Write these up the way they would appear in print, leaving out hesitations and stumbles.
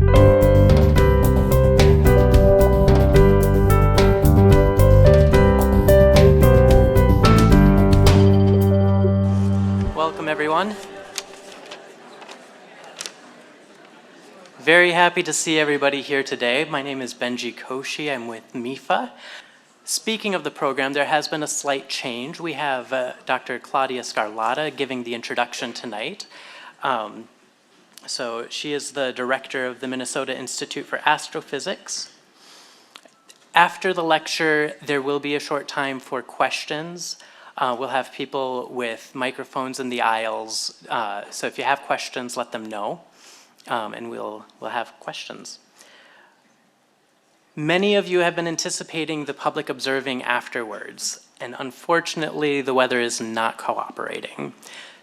Welcome, everyone. Very happy to see everybody here today. My name is Benji Koshi. I'm with MIFA. Speaking of the program, there has been a slight change. We have Dr. Claudia Scarlata giving the introduction tonight. So she is the director of the Minnesota Institute for Astrophysics. After the lecture, there will be a short time for questions. We'll have people with microphones in the aisles. So if you have questions, let them know, and we'll have questions. Many of you have been anticipating the public observing afterwards, and unfortunately, the weather is not cooperating.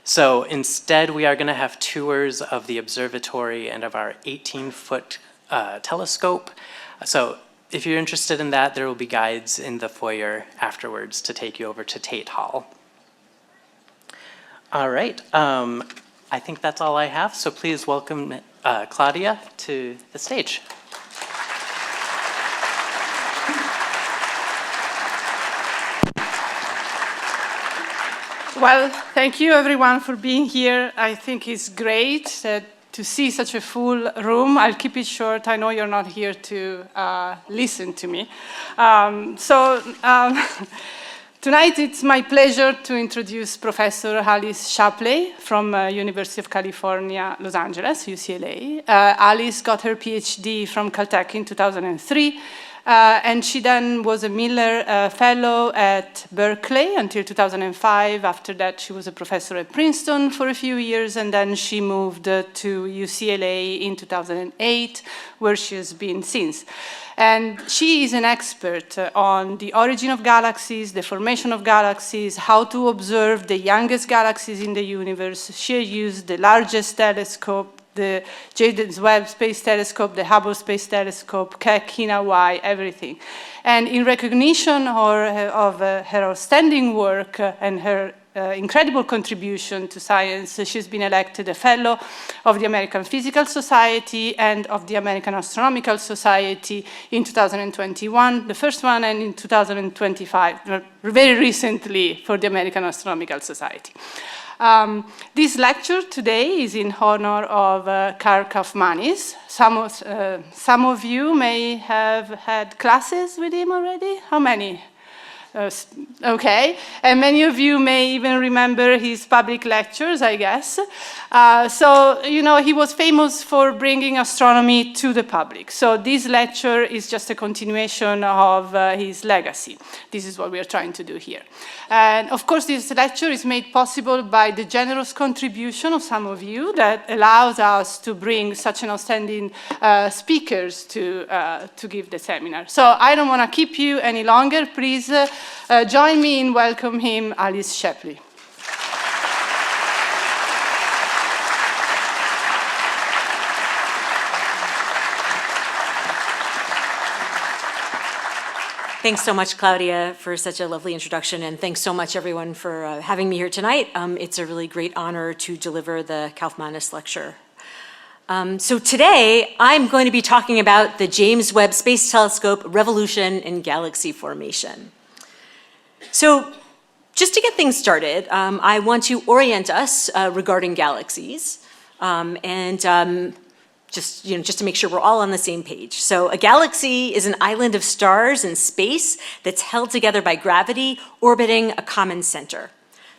So instead, we are going to have tours of the observatory and of our 18-foot telescope. So if you're interested in that, there will be guides in the foyer afterwards to take you over to Tate Hall. All right, I think that's all I have, so please welcome Claudia to the stage. Well, thank you everyone for being here. I think it's great to see such a full room. I'll keep it short. I know you're not here to listen to me. Tonight it's my pleasure to introduce Professor Alice Shapley from University of California, Los Angeles, UCLA. Alice got her PhD from Caltech in 2003. And she then was a Miller Fellow at Berkeley until 2005. After that, she was a professor at Princeton for a few years, and then she moved to UCLA in 2008, where she has been since. And she is an expert on the origin of galaxies, the formation of galaxies, how to observe the youngest galaxies in the universe. She used the largest telescope, the James Webb Space Telescope, the Hubble Space Telescope, Keck in Hawaii, everything. And in recognition of her outstanding work and her incredible contribution to science, she's been elected a Fellow of the American Physical Society and of the American Astronomical Society in 2021, the first one, and in 2025, very recently for the American Astronomical Society. This lecture today is in honor of Karl Kaufmanis. Some of you may have had classes with him already. How many? Okay, and many of you may even remember his public lectures, I guess. So, you know, he was famous for bringing astronomy to the public. So this lecture is just a continuation of his legacy. This is what we are trying to do here. And of course, this lecture is made possible by the generous contribution of some of you that allows us to bring such an outstanding speakers to give the seminar. So I don't want to keep you any longer. Please join me in welcoming him, Alice Shapley. Thanks so much, Claudia, for such a lovely introduction, and thanks so much, everyone, for having me here tonight. It's a really great honor to deliver the Kaufmanis lecture. So today, I'm going to be talking about the James Webb Space Telescope revolution in galaxy formation. So just to get things started, I want to orient us regarding galaxies, just to make sure we're all on the same page. So a galaxy is an island of stars in space that's held together by gravity, orbiting a common center.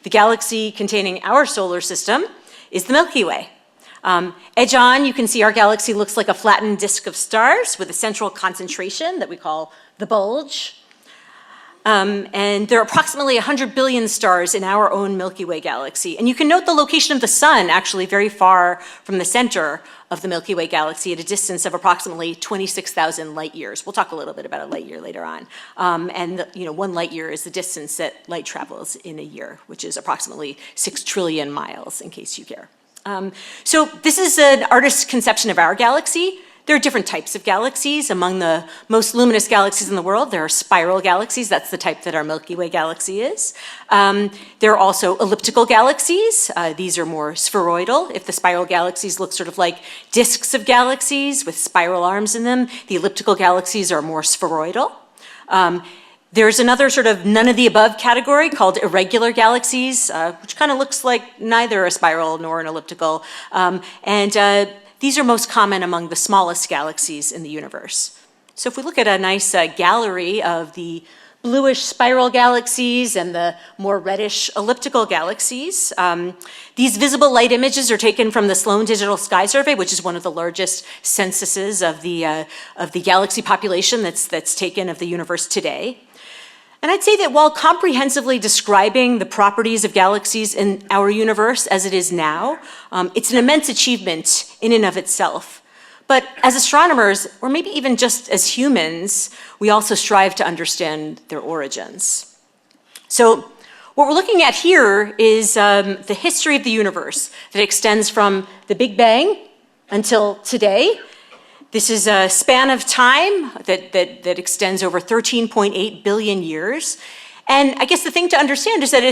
The galaxy containing our solar system is the Milky Way. Edge on, you can see our galaxy looks like a flattened disk of stars with a central concentration that we call the bulge. And there are approximately 100 billion stars in our own Milky Way galaxy. And you can note the location of the sun actually very far from the center of the Milky Way galaxy at a distance of approximately 26,000 light years. We'll talk a little bit about a light year later on. One light year is the distance that light travels in a year, which is approximately 6 trillion miles, in case you care. So this is an artist's conception of our galaxy. There are different types of galaxies. Among the most luminous galaxies in the world, there are spiral galaxies. That's the type that our Milky Way galaxy is. There are also elliptical galaxies. These are more spheroidal. If the spiral galaxies look sort of like disks of galaxies with spiral arms in them, the elliptical galaxies are more spheroidal. There's another sort of none of the above category called irregular galaxies, which kind of looks like neither a spiral nor an elliptical. These are most common among the smallest galaxies in the universe. So if we look at a nice gallery of the bluish spiral galaxies and the more reddish elliptical galaxies, these visible light images are taken from the Sloan Digital Sky Survey, which is one of the largest censuses of the galaxy population that's taken of the universe today. And I'd say that while comprehensively describing the properties of galaxies in our universe as it is now, it's an immense achievement in and of itself. But as astronomers, or maybe even just as humans, we also strive to understand their origins. So what we're looking at here is the history of the universe that extends from the Big Bang until today. This is a span of time that extends over 13.8 billion years. And I guess the thing to understand is that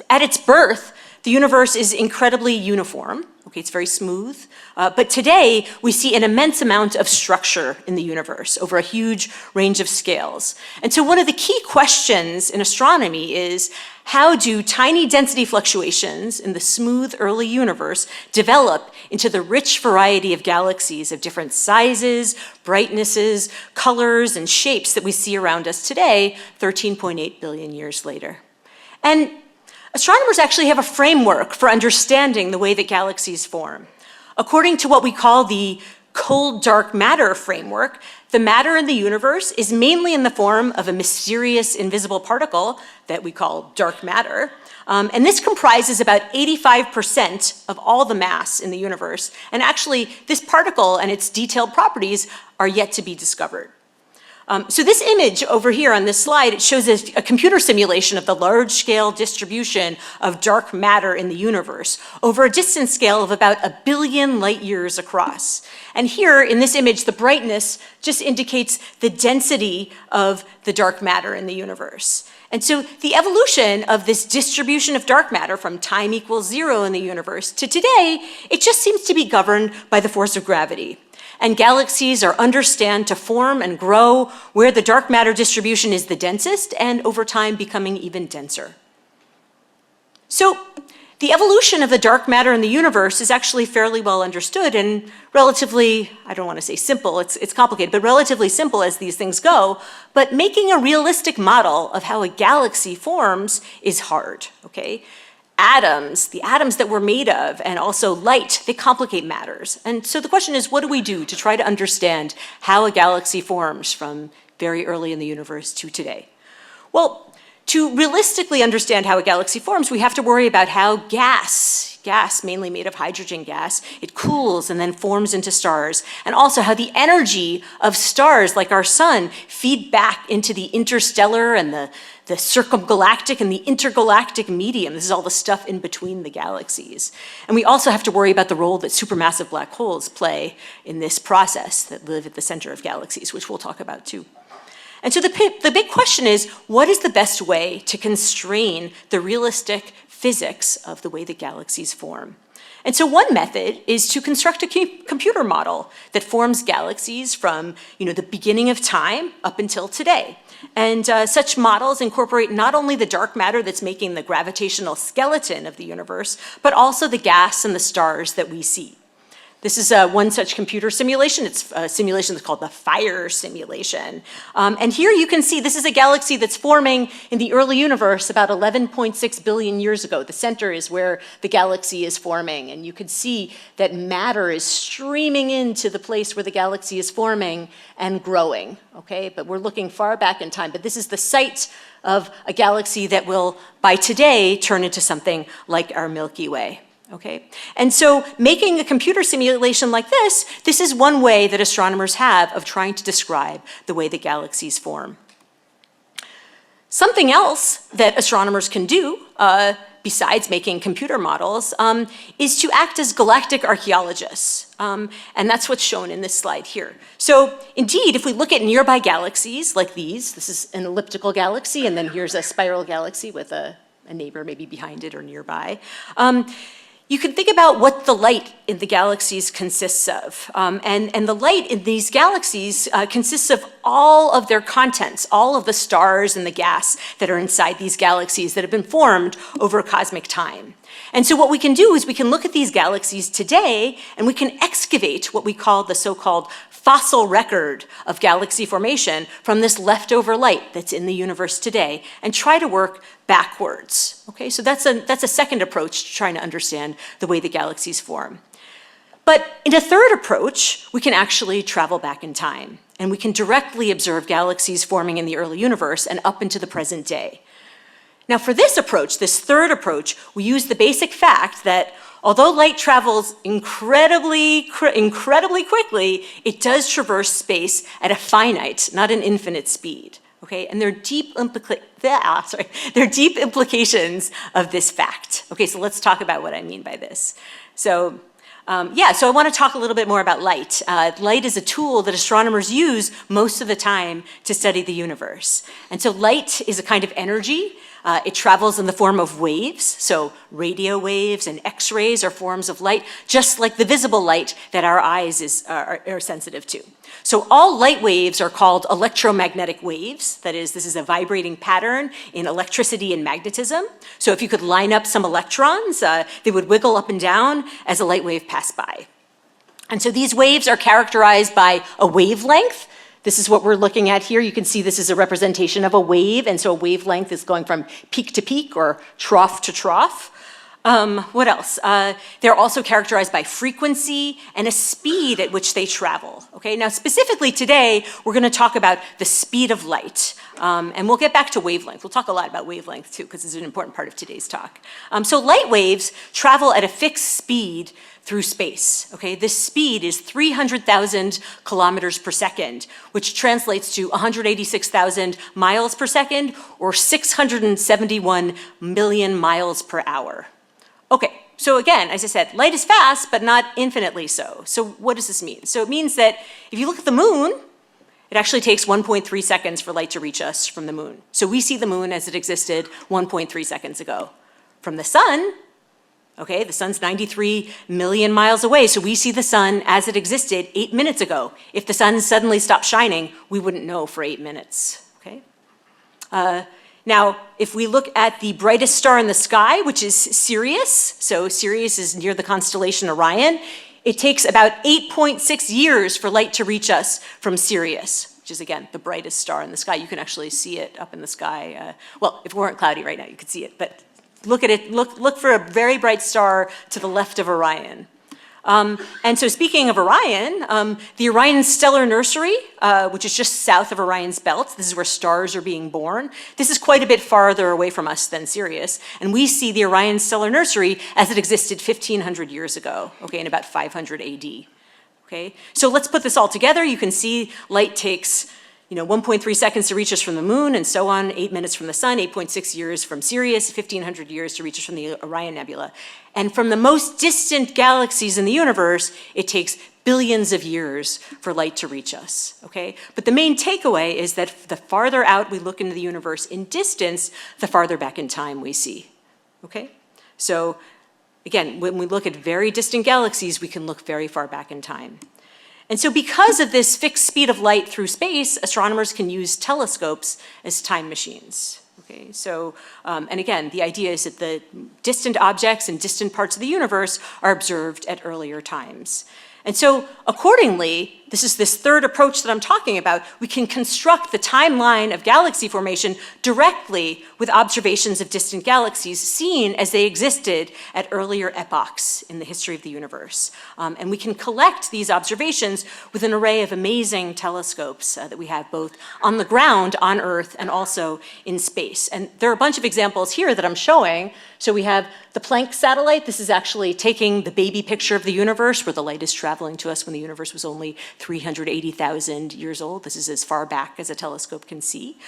at its birth, the universe is incredibly uniform. Okay, it's very smooth. But today, we see an immense amount of structure in the universe over a huge range of scales. And so one of the key questions in astronomy is, how do tiny density fluctuations in the smooth early universe develop into the rich variety of galaxies of different sizes, brightnesses, colors, and shapes that we see around us today, 13.8 billion years later? And astronomers actually have a framework for understanding the way that galaxies form. According to what we call the cold dark matter framework, the matter in the universe is mainly in the form of a mysterious invisible particle that we call dark matter. And this comprises about 85% of all the mass in the universe. And actually, this particle and its detailed properties are yet to be discovered. So this image over here on this slide, it shows a computer simulation of the large-scale distribution of dark matter in the universe over a distance scale of about 1 billion light years across. And here in this image, the brightness just indicates the density of the dark matter in the universe. And so the evolution of this distribution of dark matter from time equals 0 in the universe to today, it just seems to be governed by the force of gravity. And galaxies are understood to form and grow where the dark matter distribution is the densest, and over time becoming even denser. So the evolution of the dark matter in the universe is actually fairly well understood and relatively, I don't want to say simple, it's complicated, but relatively simple as these things go. But making a realistic model of how a galaxy forms is hard, okay? Atoms, the atoms that we're made of, and also light, they complicate matters. And so the question is, what do we do to try to understand how a galaxy forms from very early in the universe to today? Well, to realistically understand how a galaxy forms, we have to worry about how gas mainly made of hydrogen gas, it cools and then forms into stars, and also how the energy of stars like our sun feed back into the interstellar and the circumgalactic and the intergalactic medium. This is all the stuff in between the galaxies. And we also have to worry about the role that supermassive black holes play in this process that live at the center of galaxies, which we'll talk about too. And so the big question is, what is the best way to constrain the realistic physics of the way that galaxies form? And so one method is to construct a computer model that forms galaxies from, the beginning of time up until today. And such models incorporate not only the dark matter that's making the gravitational skeleton of the universe, but also the gas and the stars that we see. This is one such computer simulation. It's a simulation that's called the fire simulation. And here you can see this is a galaxy that's forming in the early universe about 11.6 billion years ago. The center is where the galaxy is forming. And you can see that matter is streaming into the place where the galaxy is forming and growing, okay? But we're looking far back in time. But this is the site of a galaxy that will, by today, turn into something like our Milky Way. Okay, and so making a computer simulation like this is one way that astronomers have of trying to describe the way that galaxies form. Something else that astronomers can do besides making computer models, is to act as galactic archaeologists. And that's what's shown in this slide here. So indeed, if we look at nearby galaxies like these, this is an elliptical galaxy, and then here's a spiral galaxy with a neighbor maybe behind it or nearby. You can think about what the light in the galaxies consists of. And the light in these galaxies consists of all of their contents, all of the stars and the gas that are inside these galaxies that have been formed over cosmic time. And so what we can do is we can look at these galaxies today and we can excavate what we call the so-called fossil record of galaxy formation from this leftover light that's in the universe today and try to work backwards. Okay, so that's a second approach to trying to understand the way the galaxies form. But in a third approach, we can actually travel back in time and we can directly observe galaxies forming in the early universe and up into the present day. Now for this approach, this third approach, we use the basic fact that although light travels incredibly quickly, it does traverse space at a finite, not an infinite speed. Okay, and there are deep implications of this fact. Okay, so let's talk about what I mean by this. So I want to talk a little bit more about light. Light is a tool that astronomers use most of the time to study the universe. And so light is a kind of energy. It travels in the form of waves, so radio waves and X-rays are forms of light, just like the visible light that our eyes are sensitive to. So all light waves are called electromagnetic waves. That is, this is a vibrating pattern in electricity and magnetism. So if you could line up some electrons, they would wiggle up and down as a light wave passed by. And so these waves are characterized by a wavelength. This is what we're looking at here. You can see this is a representation of a wave, and so a wavelength is going from peak to peak or trough to trough. What else? They're also characterized by frequency and a speed at which they travel. Okay, now specifically today, we're going to talk about the speed of light. And we'll get back to wavelength. We'll talk a lot about wavelength too, because it's an important part of today's talk. So light waves travel at a fixed speed through space. Okay, this speed is 300,000 kilometers per second, which translates to 186,000 miles per second or 671 million miles per hour. Okay, so again, as I said, light is fast, but not infinitely so. So what does this mean? So it means that if you look at the moon, it actually takes 1.3 seconds for light to reach us from the moon. So we see the moon as it existed 1.3 seconds ago. From the sun, okay, the sun's 93 million miles away, so we see the sun as it existed 8 minutes ago. If the sun suddenly stopped shining, we wouldn't know for 8 minutes, okay? Now, if we look at the brightest star in the sky, which is Sirius, so Sirius is near the constellation Orion, it takes about 8.6 years for light to reach us from Sirius, which is, again, the brightest star in the sky. You can actually see it up in the sky. Well, if it weren't cloudy right now, you could see it, but look at it, look for a very bright star to the left of Orion. And so speaking of Orion, the Orion Stellar Nursery, which is just south of Orion's belt, this is where stars are being born. This is quite a bit farther away from us than Sirius. And we see the Orion Stellar Nursery as it existed 1,500 years ago, okay, in about 500 AD. Okay, so let's put this all together. You can see light takes 1.3 seconds to reach us from the moon and so on, 8 minutes from the sun, 8.6 years from Sirius, 1,500 years to reach us from the Orion Nebula. And from the most distant galaxies in the universe, it takes billions of years for light to reach us, okay? But the main takeaway is that the farther out we look into the universe in distance, the farther back in time we see, okay? So again, when we look at very distant galaxies, we can look very far back in time. And so because of this fixed speed of light through space, astronomers can use telescopes as time machines. Okay, so, and again, the idea is that the distant objects in distant parts of the universe are observed at earlier times. And so accordingly, this is this third approach that I'm talking about, we can construct the timeline of galaxy formation directly with observations of distant galaxies seen as they existed at earlier epochs in the history of the universe. And we can collect these observations with an array of amazing telescopes that we have both on the ground, on Earth, and also in space. And there are a bunch of examples here that I'm showing. So we have the Planck satellite. This is actually taking the baby picture of the universe where the light is traveling to us when the universe was only 380,000 years old. This is as far back as a telescope can see.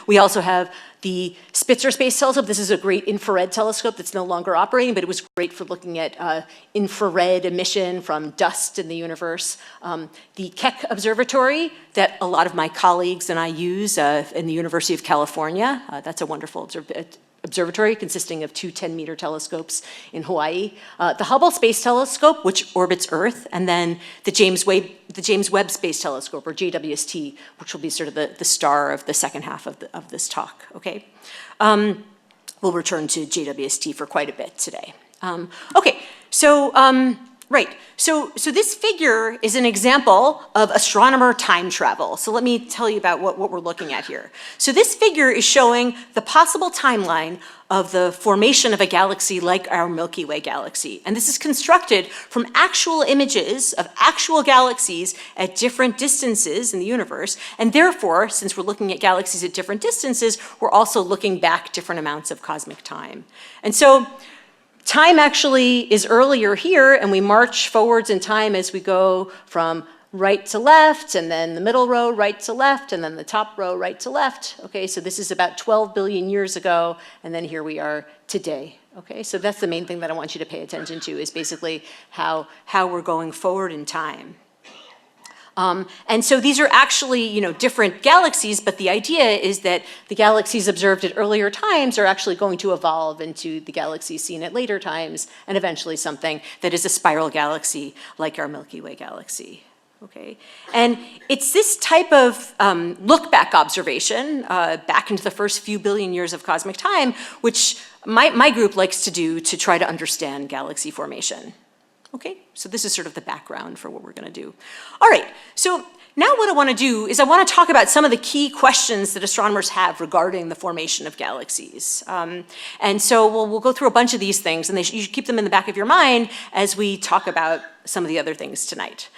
We also have the Spitzer Space Telescope. This is a great infrared telescope that's no longer operating, but it was great for looking at infrared emission from dust in the universe. The Keck Observatory that a lot of my colleagues and I use in the University of California. That's a wonderful observatory consisting of two 10-meter telescopes in Hawaii. The Hubble Space Telescope, which orbits Earth, and then the James Webb Space Telescope, or JWST, which will be sort of the star of the second half of this talk, okay? We'll return to JWST for quite a bit today. Okay, so, right, so this figure is an example of astronomer time travel. So let me tell you about what we're looking at here. So this figure is showing the possible timeline of the formation of a galaxy like our Milky Way galaxy. And this is constructed from actual images of actual galaxies at different distances in the universe. And therefore, since we're looking at galaxies at different distances, we're also looking back different amounts of cosmic time. And so time actually is earlier here, and we march forwards in time as we go from right to left, and then the middle row, right to left, and then the top row, right to left. Okay, so this is about 12 billion years ago, and then here we are today. Okay, so that's the main thing that I want you to pay attention to, is basically how we're going forward in time. And so these are actually, different galaxies, but the idea is that the galaxies observed at earlier times are actually going to evolve into the galaxies seen at later times, and eventually something that is a spiral galaxy like our Milky Way galaxy. Okay, and it's this type of look-back observation back into the first few billion years of cosmic time, which my group likes to do to try to understand galaxy formation. Okay, so this is sort of the background for what we're going to do. All right, so now what I want to do is I want to talk about some of the key questions that astronomers have regarding the formation of galaxies. And so we'll go through a bunch of these things, and you should keep them in the back of your mind as we talk about some of the other things tonight.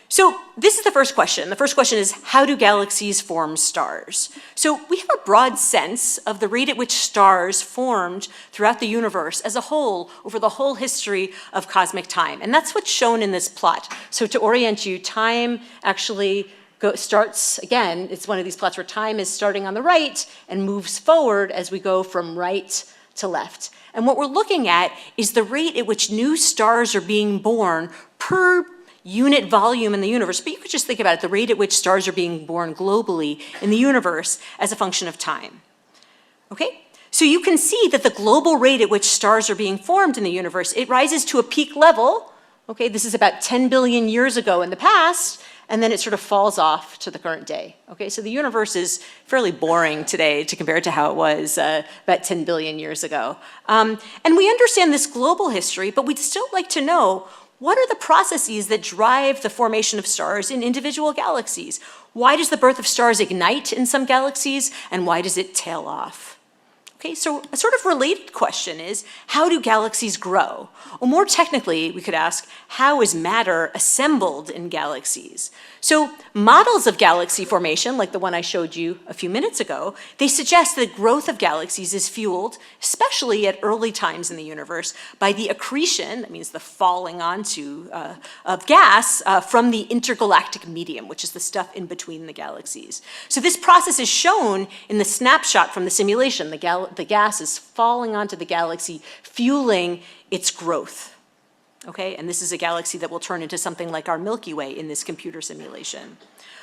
So this is the first question. The first question is, how do galaxies form stars? So we have a broad sense of the rate at which stars formed throughout the universe as a whole over the whole history of cosmic time. And that's what's shown in this plot. So to orient you, time actually starts, again, it's one of these plots where time is starting on the right and moves forward as we go from right to left. And what we're looking at is the rate at which new stars are being born per unit volume in the universe, but you could just think about it, the rate at which stars are being born globally in the universe as a function of time. Okay? So you can see that the global rate at which stars are being formed in the universe, it rises to a peak level. Okay, this is about 10 billion years ago in the past, and then it sort of falls off to the current day. Okay, so the universe is fairly boring today to compare it to how it was about 10 billion years ago. And we understand this global history, but we'd still like to know, what are the processes that drive the formation of stars in individual galaxies? Why does the birth of stars ignite in some galaxies, and why does it tail off? Okay, so a sort of related question is, how do galaxies grow? Or more technically, we could ask, how is matter assembled in galaxies? So models of galaxy formation, like the one I showed you a few minutes ago, they suggest that growth of galaxies is fueled, especially at early times in the universe, by the accretion, that means the falling onto of gas from the intergalactic medium, which is the stuff in between the galaxies. So this process is shown in the snapshot from the simulation. The gas is falling onto the galaxy, fueling its growth. Okay, and this is a galaxy that will turn into something like our Milky Way in this computer simulation.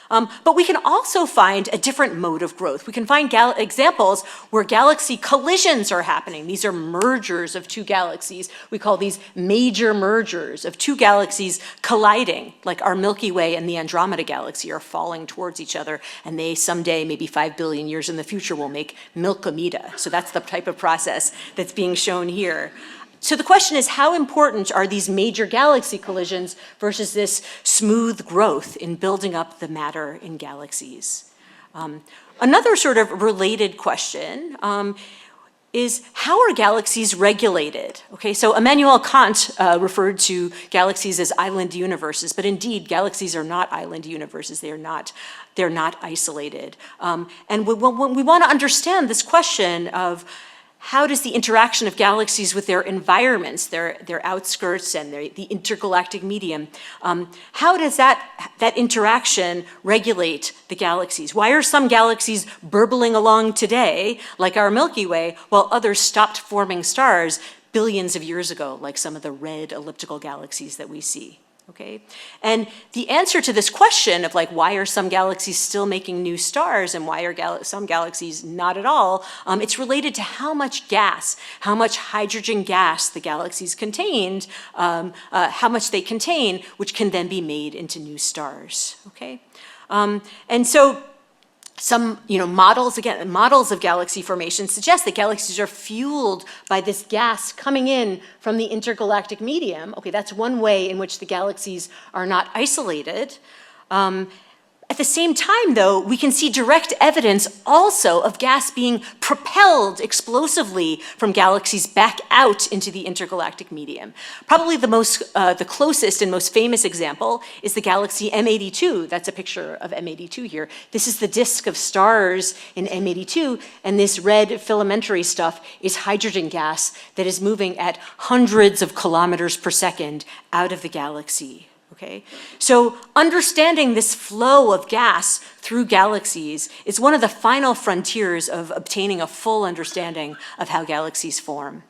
But we can also find a different mode of growth. We can find examples where galaxy collisions are happening. These are mergers of two galaxies. We call these major mergers of two galaxies colliding, like our Milky Way and the Andromeda galaxy are falling towards each other, and they someday, maybe 5 billion years in the future, will make Milkomeda. So that's the type of process that's being shown here. So the question is, how important are these major galaxy collisions versus this smooth growth in building up the matter in galaxies? Another sort of related question is, how are galaxies regulated? Okay, so Immanuel Kant referred to galaxies as island universes, but indeed, galaxies are not island universes. They're not isolated. And we want to understand this question of how does the interaction of galaxies with their environments, their outskirts and the intergalactic medium, how does that interaction regulate the galaxies? Why are some galaxies burbling along today, like our Milky Way, while others stopped forming stars billions of years ago, like some of the red elliptical galaxies that we see? Okay, and the answer to this question of like, why are some galaxies still making new stars and why are some galaxies not at all, it's related to how much gas, how much hydrogen gas the galaxies contained, how much they contain, which can then be made into new stars, okay? And so some models of galaxy formation suggest that galaxies are fueled by this gas coming in from the intergalactic medium. Okay, that's one way in which the galaxies are not isolated. At the same time, though, we can see direct evidence also of gas being propelled explosively from galaxies back out into the intergalactic medium. Probably the closest and most famous example is the galaxy M82. That's a picture of M82 here. This is the disk of stars in M82, and this red filamentary stuff is hydrogen gas that is moving at hundreds of kilometers per second out of the galaxy. Okay? So understanding this flow of gas through galaxies is one of the final frontiers of obtaining a full understanding of how galaxies form.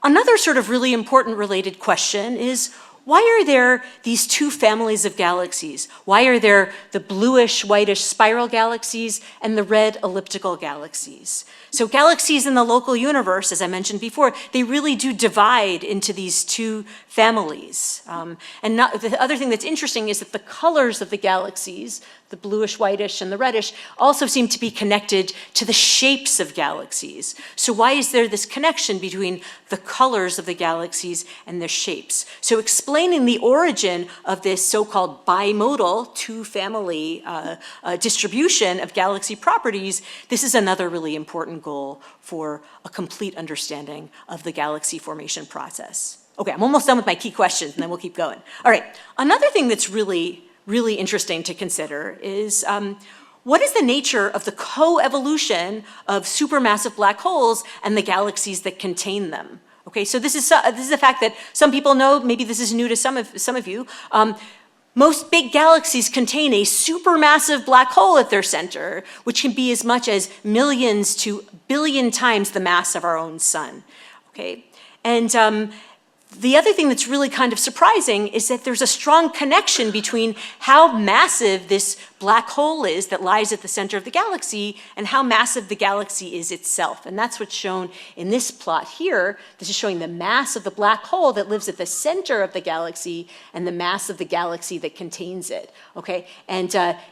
Another sort of really important related question is, why are there these two families of galaxies? Why are there the bluish, whitish spiral galaxies and the red elliptical galaxies? So galaxies in the local universe, as I mentioned before, they really do divide into these two families. The other thing that's interesting is that the colors of the galaxies, the bluish, whitish, and the reddish, also seem to be connected to the shapes of galaxies. So why is there this connection between the colors of the galaxies and their shapes? So explaining the origin of this so-called bimodal, two-family distribution of galaxy properties, this is another really important goal for a complete understanding of the galaxy formation process. Okay, I'm almost done with my key questions, and then we'll keep going. All right, another thing that's really interesting to consider is what is the nature of the co-evolution of supermassive black holes and the galaxies that contain them? Okay, so this is a fact that some people know. Maybe this is new to some of you. Most big galaxies contain a supermassive black hole at their center, which can be as much as millions to billion times the mass of our own sun. Okay, and the other thing that's really kind of surprising is that there's a strong connection between how massive this black hole is that lies at the center of the galaxy and how massive the galaxy is itself. And that's what's shown in this plot here. This is showing the mass of the black hole that lives at the center of the galaxy and the mass of the galaxy that contains it. Okay, and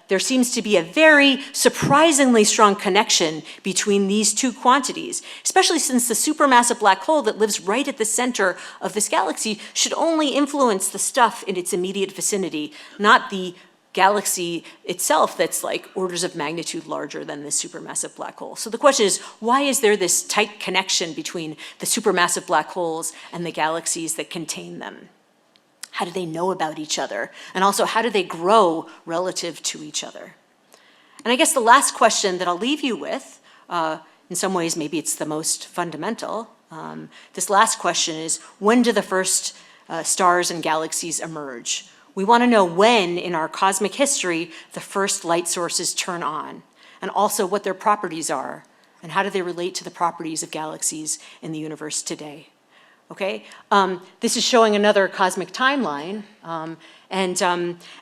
there seems to be a very surprisingly strong connection between these two quantities, especially since the supermassive black hole that lives right at the center of this galaxy should only influence the stuff in its immediate vicinity, not the galaxy itself that's like orders of magnitude larger than this supermassive black hole. So the question is, why is there this tight connection between the supermassive black holes and the galaxies that contain them? How do they know about each other? And also, how do they grow relative to each other? And I guess the last question that I'll leave you with, in some ways maybe it's the most fundamental, this last question is, when do the first stars and galaxies emerge? We want to know when in our cosmic history the first light sources turn on, and also what their properties are, and how do they relate to the properties of galaxies in the universe today. Okay, this is showing another cosmic timeline,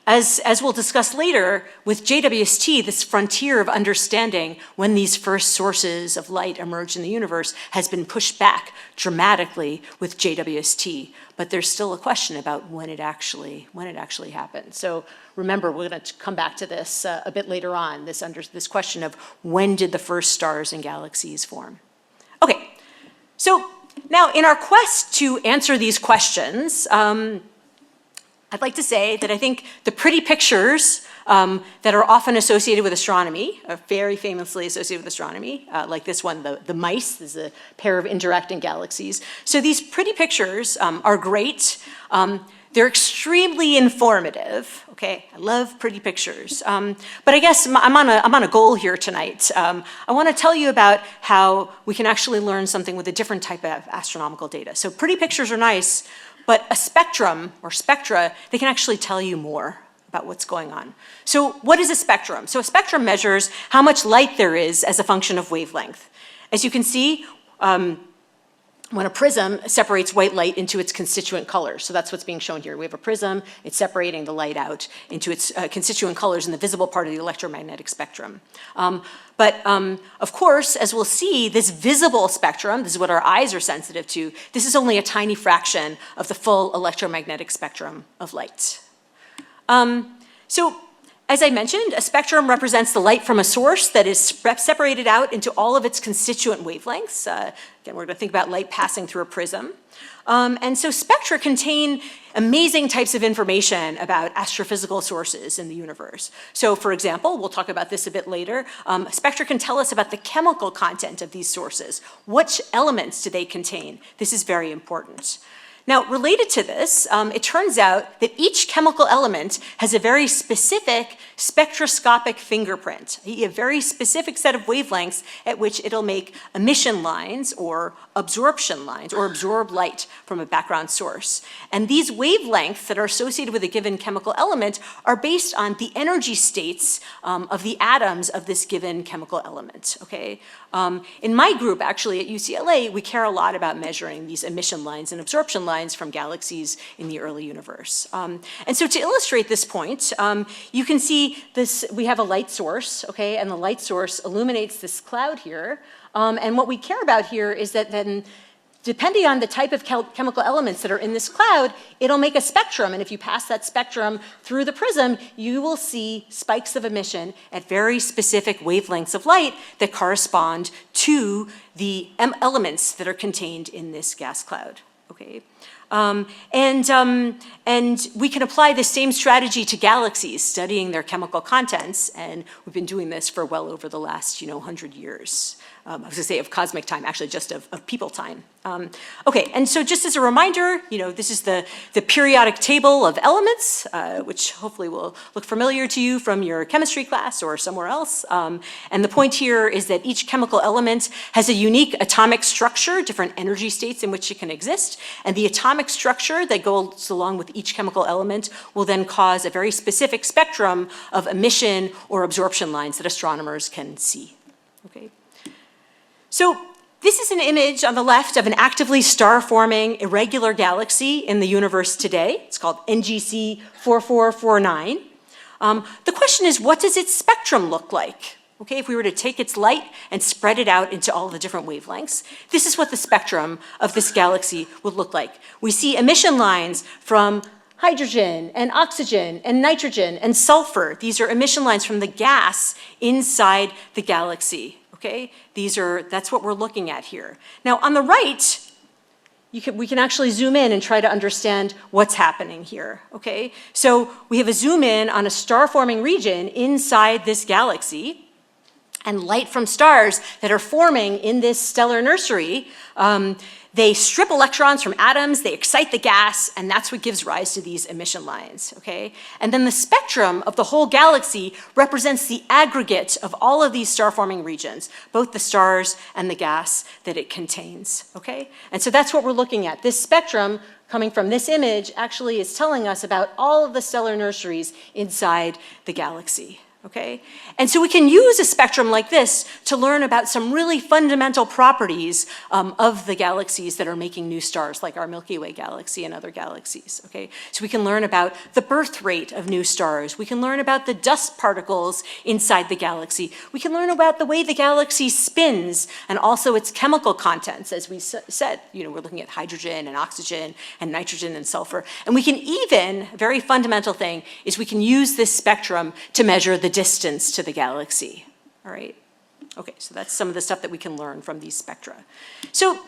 as we'll discuss later, with JWST, this frontier of understanding when these first sources of light emerge in the universe has been pushed back dramatically with JWST, but there's still a question about when it actually happened. So remember, we're going to come back to this a bit later on, this question of when did the first stars and galaxies form. Okay, so now, in our quest to answer these questions, I'd like to say that I think the pretty pictures that are often associated with astronomy, are very famously associated with astronomy, like this one, the mice, this is a pair of interacting galaxies. So these pretty pictures are great. They're extremely informative, okay? I love pretty pictures. But I guess I'm on a goal here tonight. I want to tell you about how we can actually learn something with a different type of astronomical data. So pretty pictures are nice, but a spectrum or spectra, they can actually tell you more about what's going on. So what is a spectrum? So a spectrum measures how much light there is as a function of wavelength. As you can see, when a prism separates white light into its constituent colors. So that's what's being shown here. We have a prism, it's separating the light out into its constituent colors in the visible part of the electromagnetic spectrum. Of course, as we'll see, this visible spectrum, this is what our eyes are sensitive to, this is only a tiny fraction of the full electromagnetic spectrum of light. As I mentioned, a spectrum represents the light from a source that is separated out into all of its constituent wavelengths. Again, we're going to think about light passing through a prism. And so spectra contain amazing types of information about astrophysical sources in the universe. So for example, we'll talk about this a bit later, spectra can tell us about the chemical content of these sources. Which elements do they contain? This is very important. Now, related to this, it turns out that each chemical element has a very specific spectroscopic fingerprint, a very specific set of wavelengths at which it'll make emission lines or absorption lines or absorb light from a background source. And these wavelengths that are associated with a given chemical element are based on the energy states of the atoms of this given chemical element, okay? In my group, actually, at UCLA, we care a lot about measuring these emission lines and absorption lines from galaxies in the early universe. And so to illustrate this point, you can see this, we have a light source, okay, and the light source illuminates this cloud here. And what we care about here is that then, depending on the type of chemical elements that are in this cloud, it'll make a spectrum. And if you pass that spectrum through the prism, you will see spikes of emission at very specific wavelengths of light that correspond to the elements that are contained in this gas cloud, okay? And we can apply the same strategy to galaxies, studying their chemical contents, and we've been doing this for well over the last, 100 years. I was going to say of cosmic time, actually just of people time. Okay, and so just as a reminder, this is the periodic table of elements, which hopefully will look familiar to you from your chemistry class or somewhere else. And the point here is that each chemical element has a unique atomic structure, different energy states in which it can exist, and the atomic structure that goes along with each chemical element will then cause a very specific spectrum of emission or absorption lines that astronomers can see, okay? So this is an image on the left of an actively star-forming irregular galaxy in the universe today. It's called NGC 4449. The question is, what does its spectrum look like? Okay, if we were to take its light and spread it out into all the different wavelengths, this is what the spectrum of this galaxy would look like. We see emission lines from hydrogen and oxygen and nitrogen and sulfur. These are emission lines from the gas inside the galaxy. Okay, that's what we're looking at here. Now on the right, we can actually zoom in and try to understand what's happening here, okay? So we have a zoom in on a star-forming region inside this galaxy, and light from stars that are forming in this stellar nursery, they strip electrons from atoms, they excite the gas, and that's what gives rise to these emission lines, okay? And then the spectrum of the whole galaxy represents the aggregate of all of these star-forming regions, both the stars and the gas that it contains, okay? And so that's what we're looking at. This spectrum coming from this image actually is telling us about all of the stellar nurseries inside the galaxy. Okay? And so we can use a spectrum like this to learn about some really fundamental properties of the galaxies that are making new stars, like our Milky Way galaxy and other galaxies. Okay? So we can learn about the birth rate of new stars. We can learn about the dust particles inside the galaxy. We can learn about the way the galaxy spins and also its chemical contents. As we said, we're looking at hydrogen and oxygen and nitrogen and sulfur. And we can even, a very fundamental thing, is we can use this spectrum to measure the distance to the galaxy, all right? Okay, so that's some of the stuff that we can learn from these spectra. So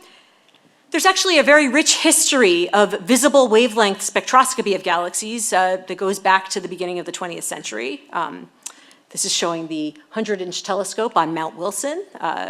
there's actually a very rich history of visible wavelength spectroscopy of galaxies that goes back to the beginning of the 20th century. This is showing the 100-inch telescope on Mount Wilson,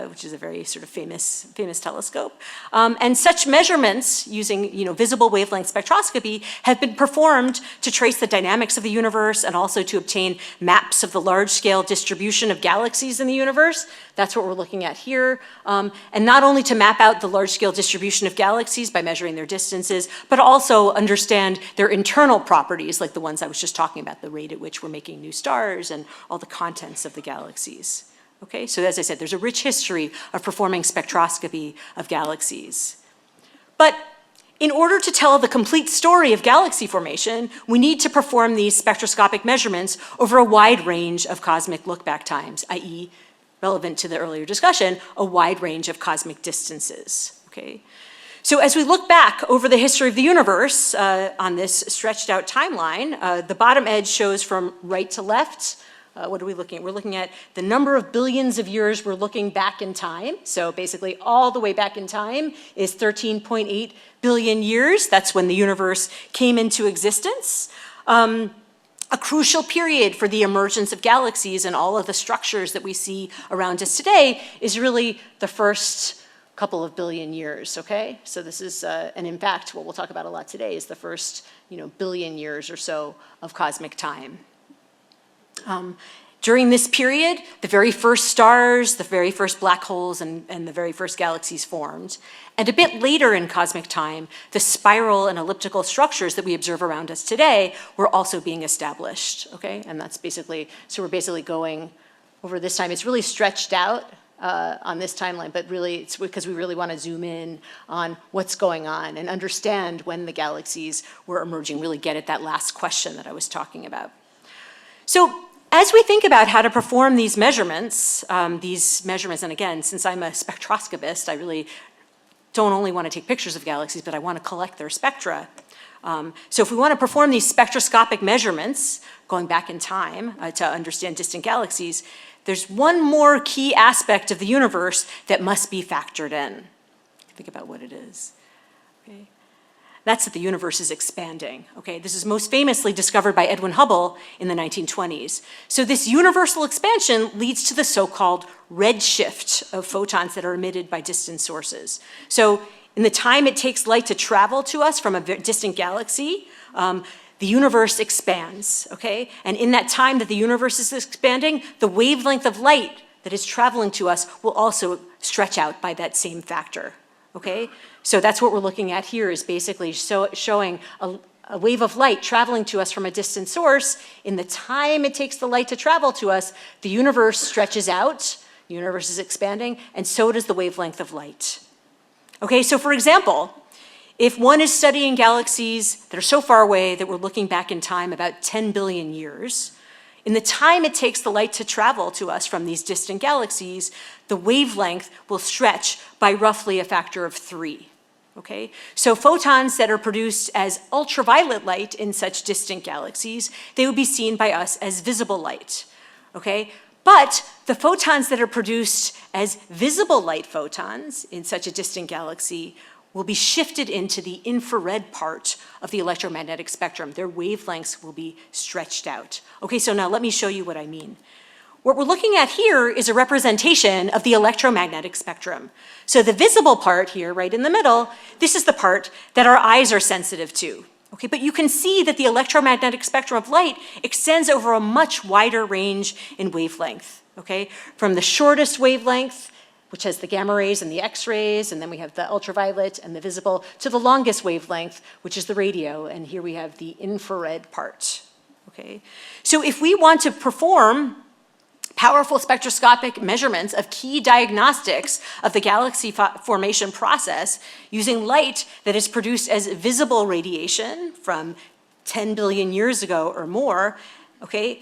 which is a very sort of famous telescope. And such measurements using visible wavelength spectroscopy have been performed to trace the dynamics of the universe and also to obtain maps of the large-scale distribution of galaxies in the universe. That's what we're looking at here. And not only to map out the large-scale distribution of galaxies by measuring their distances, but also understand their internal properties, like the ones I was just talking about, the rate at which we're making new stars and all the contents of the galaxies. Okay, so as I said, there's a rich history of performing spectroscopy of galaxies. But in order to tell the complete story of galaxy formation, we need to perform these spectroscopic measurements over a wide range of cosmic look-back times, i.e., relevant to the earlier discussion, a wide range of cosmic distances, okay? So as we look back over the history of the universe on this stretched out timeline, the bottom edge shows from right to left. What are we looking at? We're looking at the number of billions of years we're looking back in time. So basically all the way back in time is 13.8 billion years. That's when the universe came into existence. A crucial period for the emergence of galaxies and all of the structures that we see around us today is really the first couple of billion years, okay? So this is, and in fact, what we'll talk about a lot today is the first, billion years or so of cosmic time. During this period, the very first stars, the very first black holes, and the very first galaxies formed. And a bit later in cosmic time, the spiral and elliptical structures that we observe around us today were also being established, okay? And that's basically, so we're basically going over this time. It's really stretched out on this timeline, but really it's because we really want to zoom in on what's going on and understand when the galaxies were emerging, really get at that last question that I was talking about. So as we think about how to perform these measurements, and again, since I'm a spectroscopist, I really don't only want to take pictures of galaxies, but I want to collect their spectra. So if we want to perform these spectroscopic measurements, going back in time to understand distant galaxies, there's one more key aspect of the universe that must be factored in. Think about what it is. Okay. That's that the universe is expanding, okay? This is most famously discovered by Edwin Hubble in the 1920s. So this universal expansion leads to the so-called redshift of photons that are emitted by distant sources. So in the time it takes light to travel to us from a distant galaxy, the universe expands, okay? And in that time that the universe is expanding, the wavelength of light that is traveling to us will also stretch out by that same factor, okay? So that's what we're looking at here, is basically showing a wave of light traveling to us from a distant source. In the time it takes the light to travel to us, the universe stretches out, the universe is expanding, and so does the wavelength of light. Okay, so for example, if one is studying galaxies that are so far away that we're looking back in time about 10 billion years, in the time it takes the light to travel to us from these distant galaxies, the wavelength will stretch by roughly a factor of 3. Okay? So photons that are produced as ultraviolet light in such distant galaxies, they would be seen by us as visible light. Okay? But the photons that are produced as visible light photons in such a distant galaxy will be shifted into the infrared part of the electromagnetic spectrum. Their wavelengths will be stretched out. Okay, so now let me show you what I mean. What we're looking at here is a representation of the electromagnetic spectrum. So the visible part here, right in the middle, this is the part that our eyes are sensitive to. Okay, but you can see that the electromagnetic spectrum of light extends over a much wider range in wavelength. Okay, from the shortest wavelength, which has the gamma rays and the X-rays, and then we have the ultraviolet and the visible, to the longest wavelength, which is the radio, and here we have the infrared part, okay? So if we want to perform powerful spectroscopic measurements of key diagnostics of the galaxy formation process using light that is produced as visible radiation from 10 billion years ago or more, okay,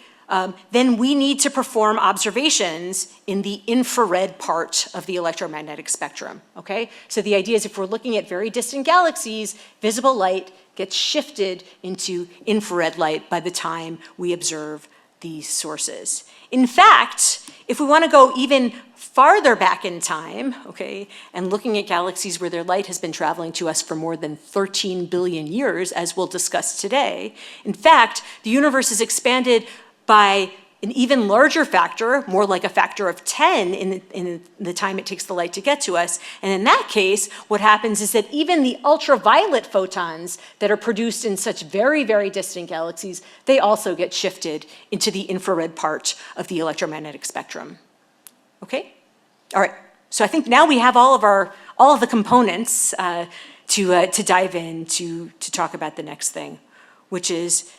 then we need to perform observations in the infrared part of the electromagnetic spectrum, okay? So the idea is if we're looking at very distant galaxies, visible light gets shifted into infrared light by the time we observe these sources. In fact, if we want to go even farther back in time, okay, and looking at galaxies where their light has been traveling to us for more than 13 billion years, as we'll discuss today, in fact, the universe is expanded by an even larger factor, more like a factor of 10 in the time it takes the light to get to us. And in that case, what happens is that even the ultraviolet photons that are produced in such very, very distant galaxies, they also get shifted into the infrared part of the electromagnetic spectrum. Okay? All right. So I think now we have all of the components to dive in to talk about the next thing, which is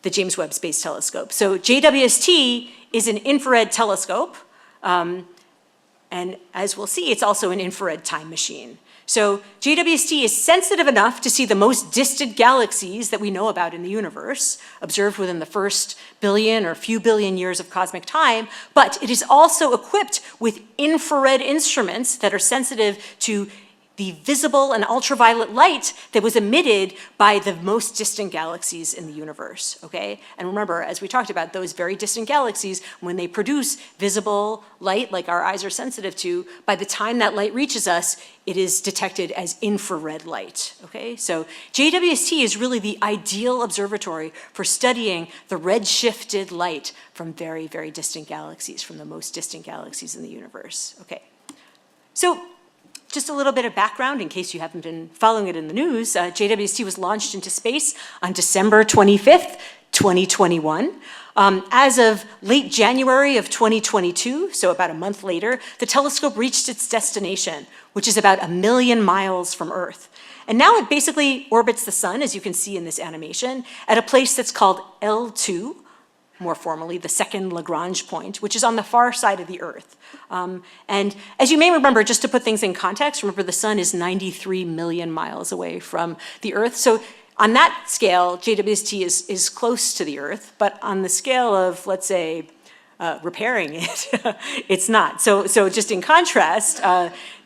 the James Webb Space Telescope. So JWST is an infrared telescope, and as we'll see, it's also an infrared time machine. So JWST is sensitive enough to see the most distant galaxies that we know about in the universe, observed within the first billion or few billion years of cosmic time, but it is also equipped with infrared instruments that are sensitive to the visible and ultraviolet light that was emitted by the most distant galaxies in the universe, okay? And remember, as we talked about, those very distant galaxies, when they produce visible light, like our eyes are sensitive to, by the time that light reaches us, it is detected as infrared light, okay? So JWST is really the ideal observatory for studying the redshifted light from very, very distant galaxies, from the most distant galaxies in the universe, okay? So, just a little bit of background in case you haven't been following it in the news. JWST was launched into space on December 25th, 2021. As of late January of 2022, so about a month later, the telescope reached its destination, which is about 1 million miles from Earth. And now it basically orbits the sun, as you can see in this animation, at a place that's called L2, more formally, the second Lagrange point, which is on the far side of the Earth. And as you may remember, just to put things in context, remember the sun is 93 million miles away from the Earth. So on that scale, JWST is close to the Earth, but on the scale of, let's say, repairing it, it's not. So just in contrast,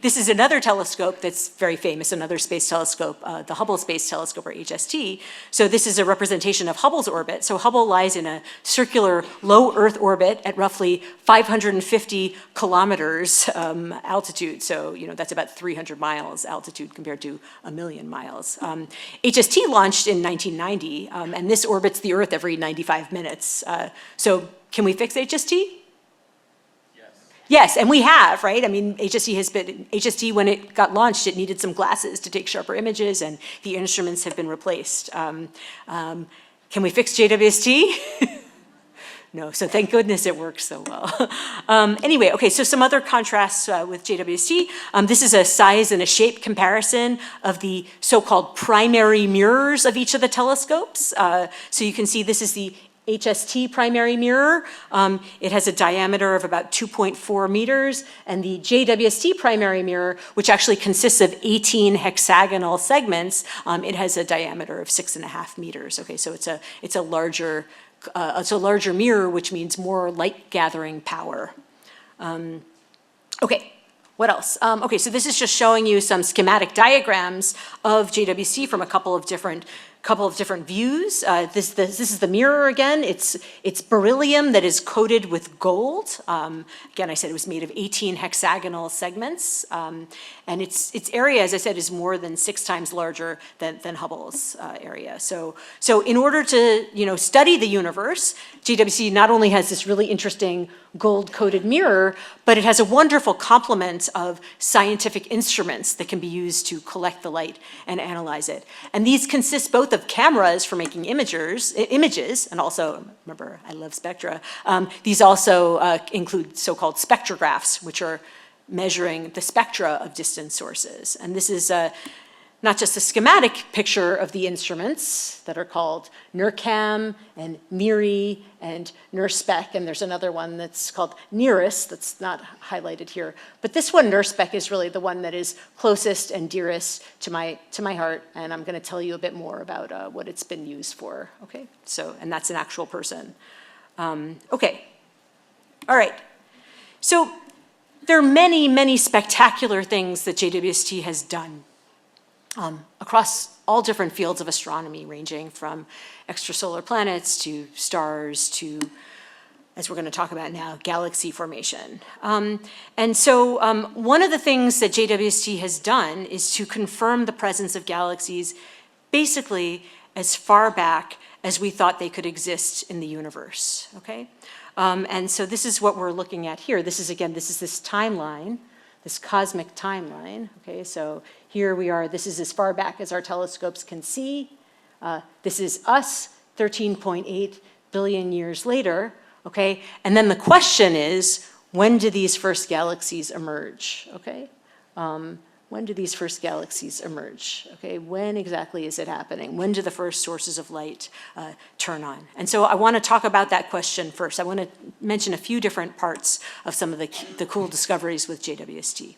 this is another telescope that's very famous, another space telescope, the Hubble Space Telescope, or HST. So this is a representation of Hubble's orbit. So Hubble lies in a circular low Earth orbit at roughly 550 kilometers altitude. So, that's about 300 miles altitude compared to 1 million miles. HST launched in 1990, and this orbits the Earth every 95 minutes. So can we fix HST? Yes, and we have, right? I mean, HST, when it got launched, it needed some glasses to take sharper images, and the instruments have been replaced. Can we fix JWST? No, so thank goodness it works so well. Anyway, okay, so some other contrasts with JWST. This is a size and a shape comparison of the so-called primary mirrors of each of the telescopes. So you can see this is the HST primary mirror. It has a diameter of about 2.4 meters, and the JWST primary mirror, which actually consists of 18 hexagonal segments, it has a diameter of 6.5 meters. Okay, so it's a larger mirror, which means more light gathering power. Okay. What else? Okay, so this is just showing you some schematic diagrams of JWST from a couple of different views. This is the mirror again. It's beryllium that is coated with gold. Again, I said it was made of 18 hexagonal segments, and its area, as I said, is more than 6 times larger than Hubble's area. So in order to study the universe, JWST not only has this really interesting gold-coated mirror, but it has a wonderful complement of scientific instruments that can be used to collect the light and analyze it. And these consist both of cameras for making images, and also, remember, I love spectra. These also include so-called spectrographs, which are measuring the spectra of distant sources. And this is not just a schematic picture of the instruments that are called NIRCam and MIRI and NIRSpec, and there's another one that's called NIRIS that's not highlighted here. But this one, NIRSpec, is really the one that is closest and dearest to my heart, and I'm going to tell you a bit more about what it's been used for. Okay, so, and that's an actual person. Okay, all right. So there are many, many spectacular things that JWST has done across all different fields of astronomy, ranging from extrasolar planets to stars to, as we're going to talk about now, galaxy formation. And so one of the things that JWST has done is to confirm the presence of galaxies basically as far back as we thought they could exist in the universe, okay? And so this is what we're looking at here. This is, again, this is this timeline, this cosmic timeline. Okay, so here we are. This is as far back as our telescopes can see. This is us 13.8 billion years later. Okay, and then the question is, when do these first galaxies emerge? Okay, when do these first galaxies emerge? Okay, when exactly is it happening? When do the first sources of light turn on? And so I want to talk about that question first. I want to mention a few different parts of some of the cool discoveries with JWST.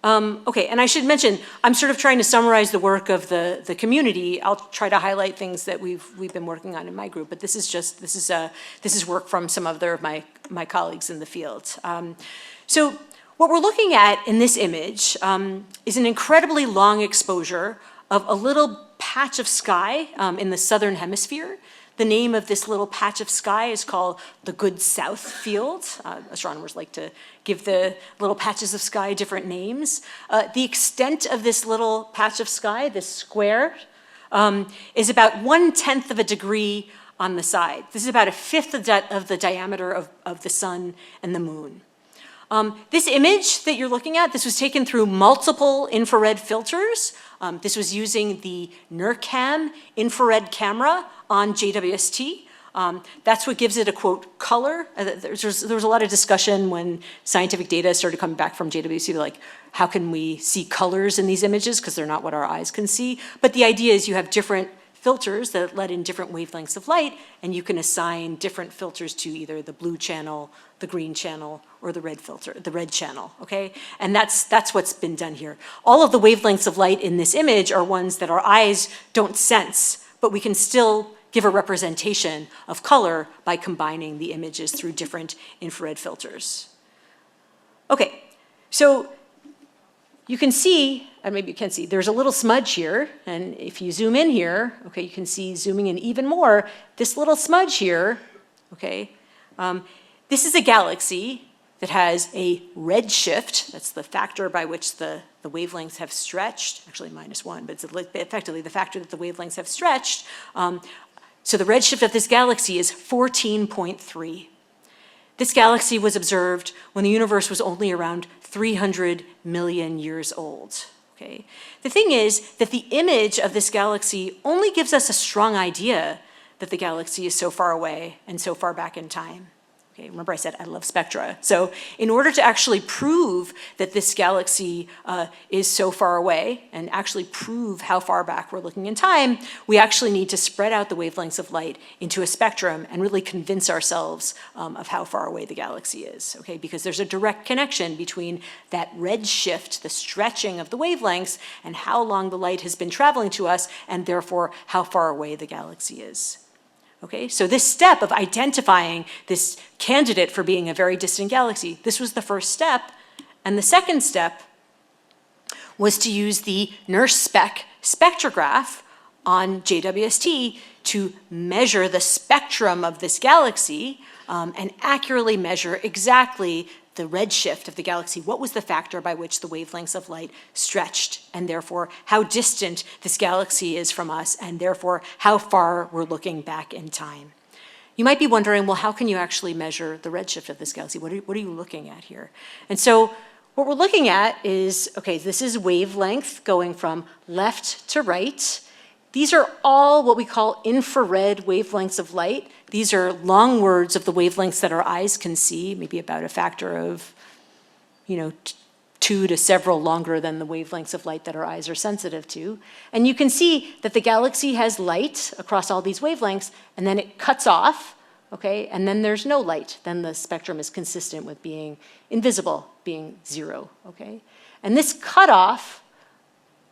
Okay, and I should mention, I'm sort of trying to summarize the work of the community. I'll try to highlight things that we've been working on in my group, but this is work from some other of my colleagues in the field. So what we're looking at in this image is an incredibly long exposure of a little patch of sky in the southern hemisphere. The name of this little patch of sky is called the Good South Field. Astronomers like to give the little patches of sky different names. The extent of this little patch of sky, this square, is about 1/10 of a degree on the side. This is about 1/5 of the diameter of the sun and the moon. This image that you're looking at, this was taken through multiple infrared filters. This was using the NIRCam infrared camera on JWST. That's what gives it a, quote, color. There was a lot of discussion when scientific data started coming back from JWST, like, how can we see colors in these images? Because they're not what our eyes can see. But the idea is you have different filters that let in different wavelengths of light, and you can assign different filters to either the blue channel, the green channel, or the red channel, okay? And that's what's been done here. All of the wavelengths of light in this image are ones that our eyes don't sense, but we can still give a representation of color by combining the images through different infrared filters. Okay, so you can see, and maybe you can see, there's a little smudge here, and if you zoom in here, okay, you can see, zooming in even more, this little smudge here, okay, this is a galaxy that has a redshift, that's the factor by which the wavelengths have stretched, actually -1, but it's effectively the factor that the wavelengths have stretched. So the redshift of this galaxy is 14.3. This galaxy was observed when the universe was only around 300 million years old. Okay? The thing is that the image of this galaxy only gives us a strong idea that the galaxy is so far away and so far back in time. Okay, remember I said I love spectra. So in order to actually prove that this galaxy is so far away and actually prove how far back we're looking in time, we actually need to spread out the wavelengths of light into a spectrum and really convince ourselves of how far away the galaxy is, okay? Because there's a direct connection between that redshift, the stretching of the wavelengths, and how long the light has been traveling to us, and therefore how far away the galaxy is. Okay, so this step of identifying this candidate for being a very distant galaxy, this was the first step. And the second step was to use the NIRSpec spectrograph on JWST to measure the spectrum of this galaxy and accurately measure exactly the redshift of the galaxy. What was the factor by which the wavelengths of light stretched, and therefore how distant this galaxy is from us, and therefore how far we're looking back in time. You might be wondering, well, how can you actually measure the redshift of this galaxy? What are you looking at here? And so what we're looking at is, okay, this is wavelength going from left to right. These are all what we call infrared wavelengths of light. These are long words of the wavelengths that our eyes can see, maybe about a factor of, 2 to several longer than the wavelengths of light that our eyes are sensitive to. And you can see that the galaxy has light across all these wavelengths, and then it cuts off, okay, and then there's no light. Then the spectrum is consistent with being invisible, being 0, okay? And this cutoff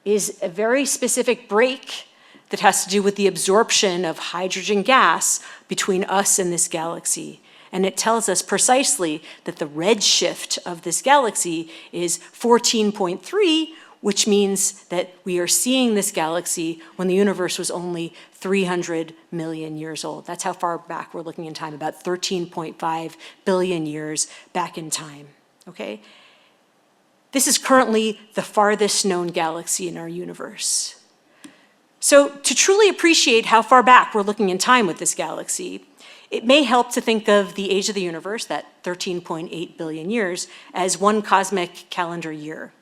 is a very specific break that has to do with the absorption of hydrogen gas between us and this galaxy. And it tells us precisely that the redshift of this galaxy is 14.3, which means that we are seeing this galaxy when the universe was only 300 million years old. That's how far back we're looking in time, about 13.5 billion years back in time, okay? This is currently the farthest known galaxy in our universe. So to truly appreciate how far back we're looking in time with this galaxy, it may help to think of the age of the universe, that 13.8 billion years, as one cosmic calendar year.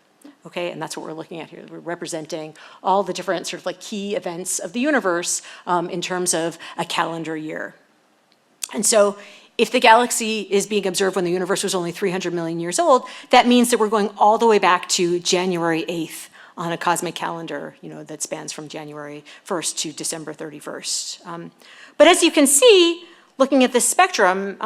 Okay, and that's what we're looking at here. We're representing all the different sort of like key events of the universe in terms of a calendar year. And so if the galaxy is being observed when the universe was only 300 million years old, that means that we're going all the way back to January 8th on a cosmic calendar, that spans from January 1st to December 31st. But as you can see, looking at this spectrum,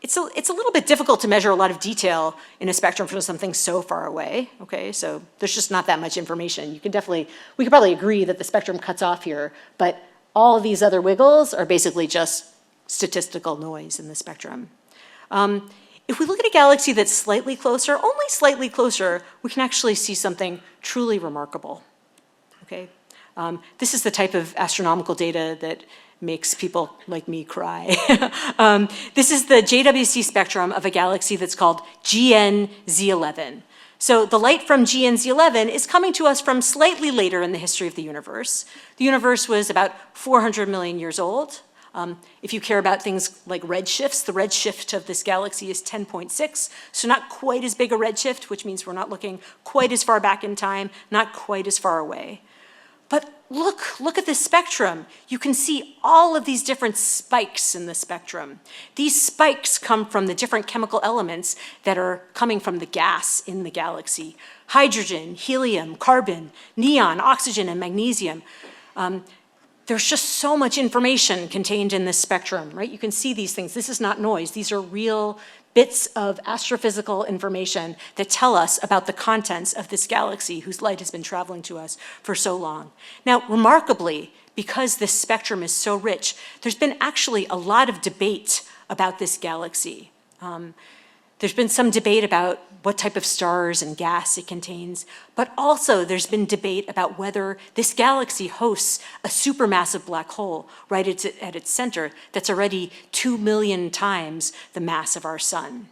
it's a little bit difficult to measure a lot of detail in a spectrum from something so far away, okay? So there's just not that much information. We could probably agree that the spectrum cuts off here, but all of these other wiggles are basically just statistical noise in the spectrum. If we look at a galaxy that's slightly closer, only slightly closer, we can actually see something truly remarkable, okay? This is the type of astronomical data that makes people like me cry. This is the JWST spectrum of a galaxy that's called GN-Z11. So the light from GN-Z11 is coming to us from slightly later in the history of the universe. The universe was about 400 million years old. If you care about things like redshifts, the redshift of this galaxy is 10.6, so not quite as big a redshift, which means we're not looking quite as far back in time, not quite as far away. But look at this spectrum. You can see all of these different spikes in the spectrum. These spikes come from the different chemical elements that are coming from the gas in the galaxy. Hydrogen, helium, carbon, neon, oxygen, and magnesium. There's just so much information contained in this spectrum, right? You can see these things. This is not noise. These are real bits of astrophysical information that tell us about the contents of this galaxy whose light has been traveling to us for so long. Now, remarkably, because this spectrum is so rich, there's been actually a lot of debate about this galaxy. There's been some debate about what type of stars and gas it contains, but also there's been debate about whether this galaxy hosts a supermassive black hole right at its center that's already 2 million times the mass of our sun.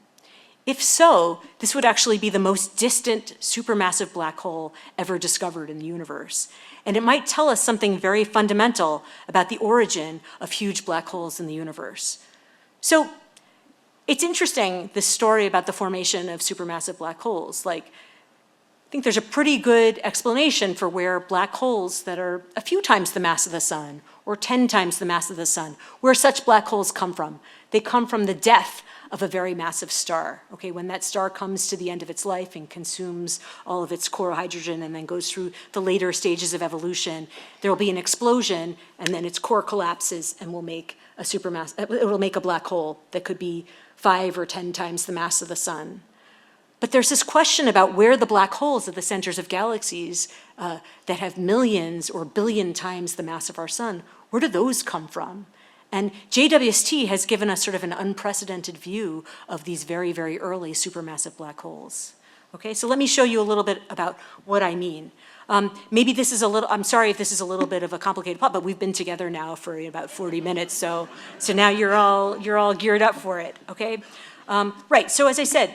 If so, this would actually be the most distant supermassive black hole ever discovered in the universe. And it might tell us something very fundamental about the origin of huge black holes in the universe. So it's interesting, this story about the formation of supermassive black holes. I think there's a pretty good explanation for where black holes that are a few times the mass of the sun or 10 times the mass of the sun, where such black holes come from. They come from the death of a very massive star. Okay, when that star comes to the end of its life and consumes all of its core hydrogen and then goes through the later stages of evolution, there will be an explosion and then its core collapses and will make a black hole that could be 5 or 10 times the mass of the sun. But there's this question about where the black holes at the centers of galaxies that have millions or billion times the mass of our sun, where do those come from? And JWST has given us sort of an unprecedented view of these very, very early supermassive black holes. Okay, so let me show you a little bit about what I mean. Maybe this is I'm sorry if this is a little bit of a complicated plot, but we've been together now for about 40 minutes, so now you're all geared up for it, okay? Right, so as I said,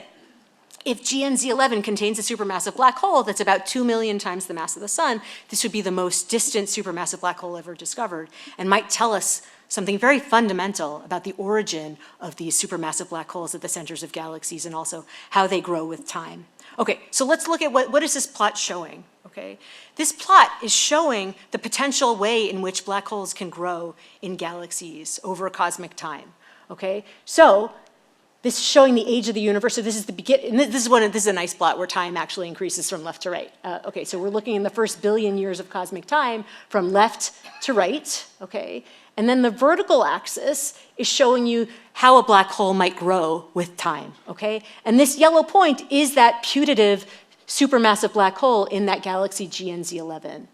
if GN-Z11 contains a supermassive black hole that's about 2 million times the mass of the sun, this would be the most distant supermassive black hole ever discovered and might tell us something very fundamental about the origin of these supermassive black holes at the centers of galaxies and also how they grow with time. Okay, so let's look at what is this plot showing, okay? This plot is showing the potential way in which black holes can grow in galaxies over cosmic time, okay? So this is showing the age of the universe. So this is the beginning. This is a nice plot where time actually increases from left to right. Okay, so we're looking in the first billion years of cosmic time from left to right, okay? And then the vertical axis is showing you how a black hole might grow with time, okay? And this yellow point is that putative supermassive black hole in that galaxy GN-Z11.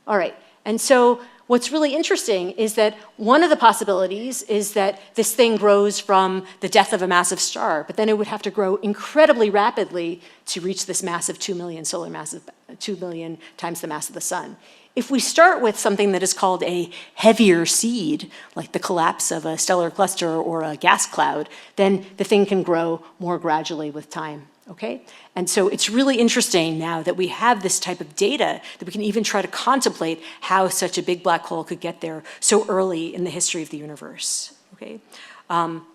All right, and so what's really interesting is that one of the possibilities is that this thing grows from the death of a massive star, but then it would have to grow incredibly rapidly to reach this massive 2 million times the mass of the sun. If we start with something that is called a heavier seed, like the collapse of a stellar cluster or a gas cloud, then the thing can grow more gradually with time, okay? And so it's really interesting now that we have this type of data that we can even try to contemplate how such a big black hole could get there so early in the history of the universe, okay?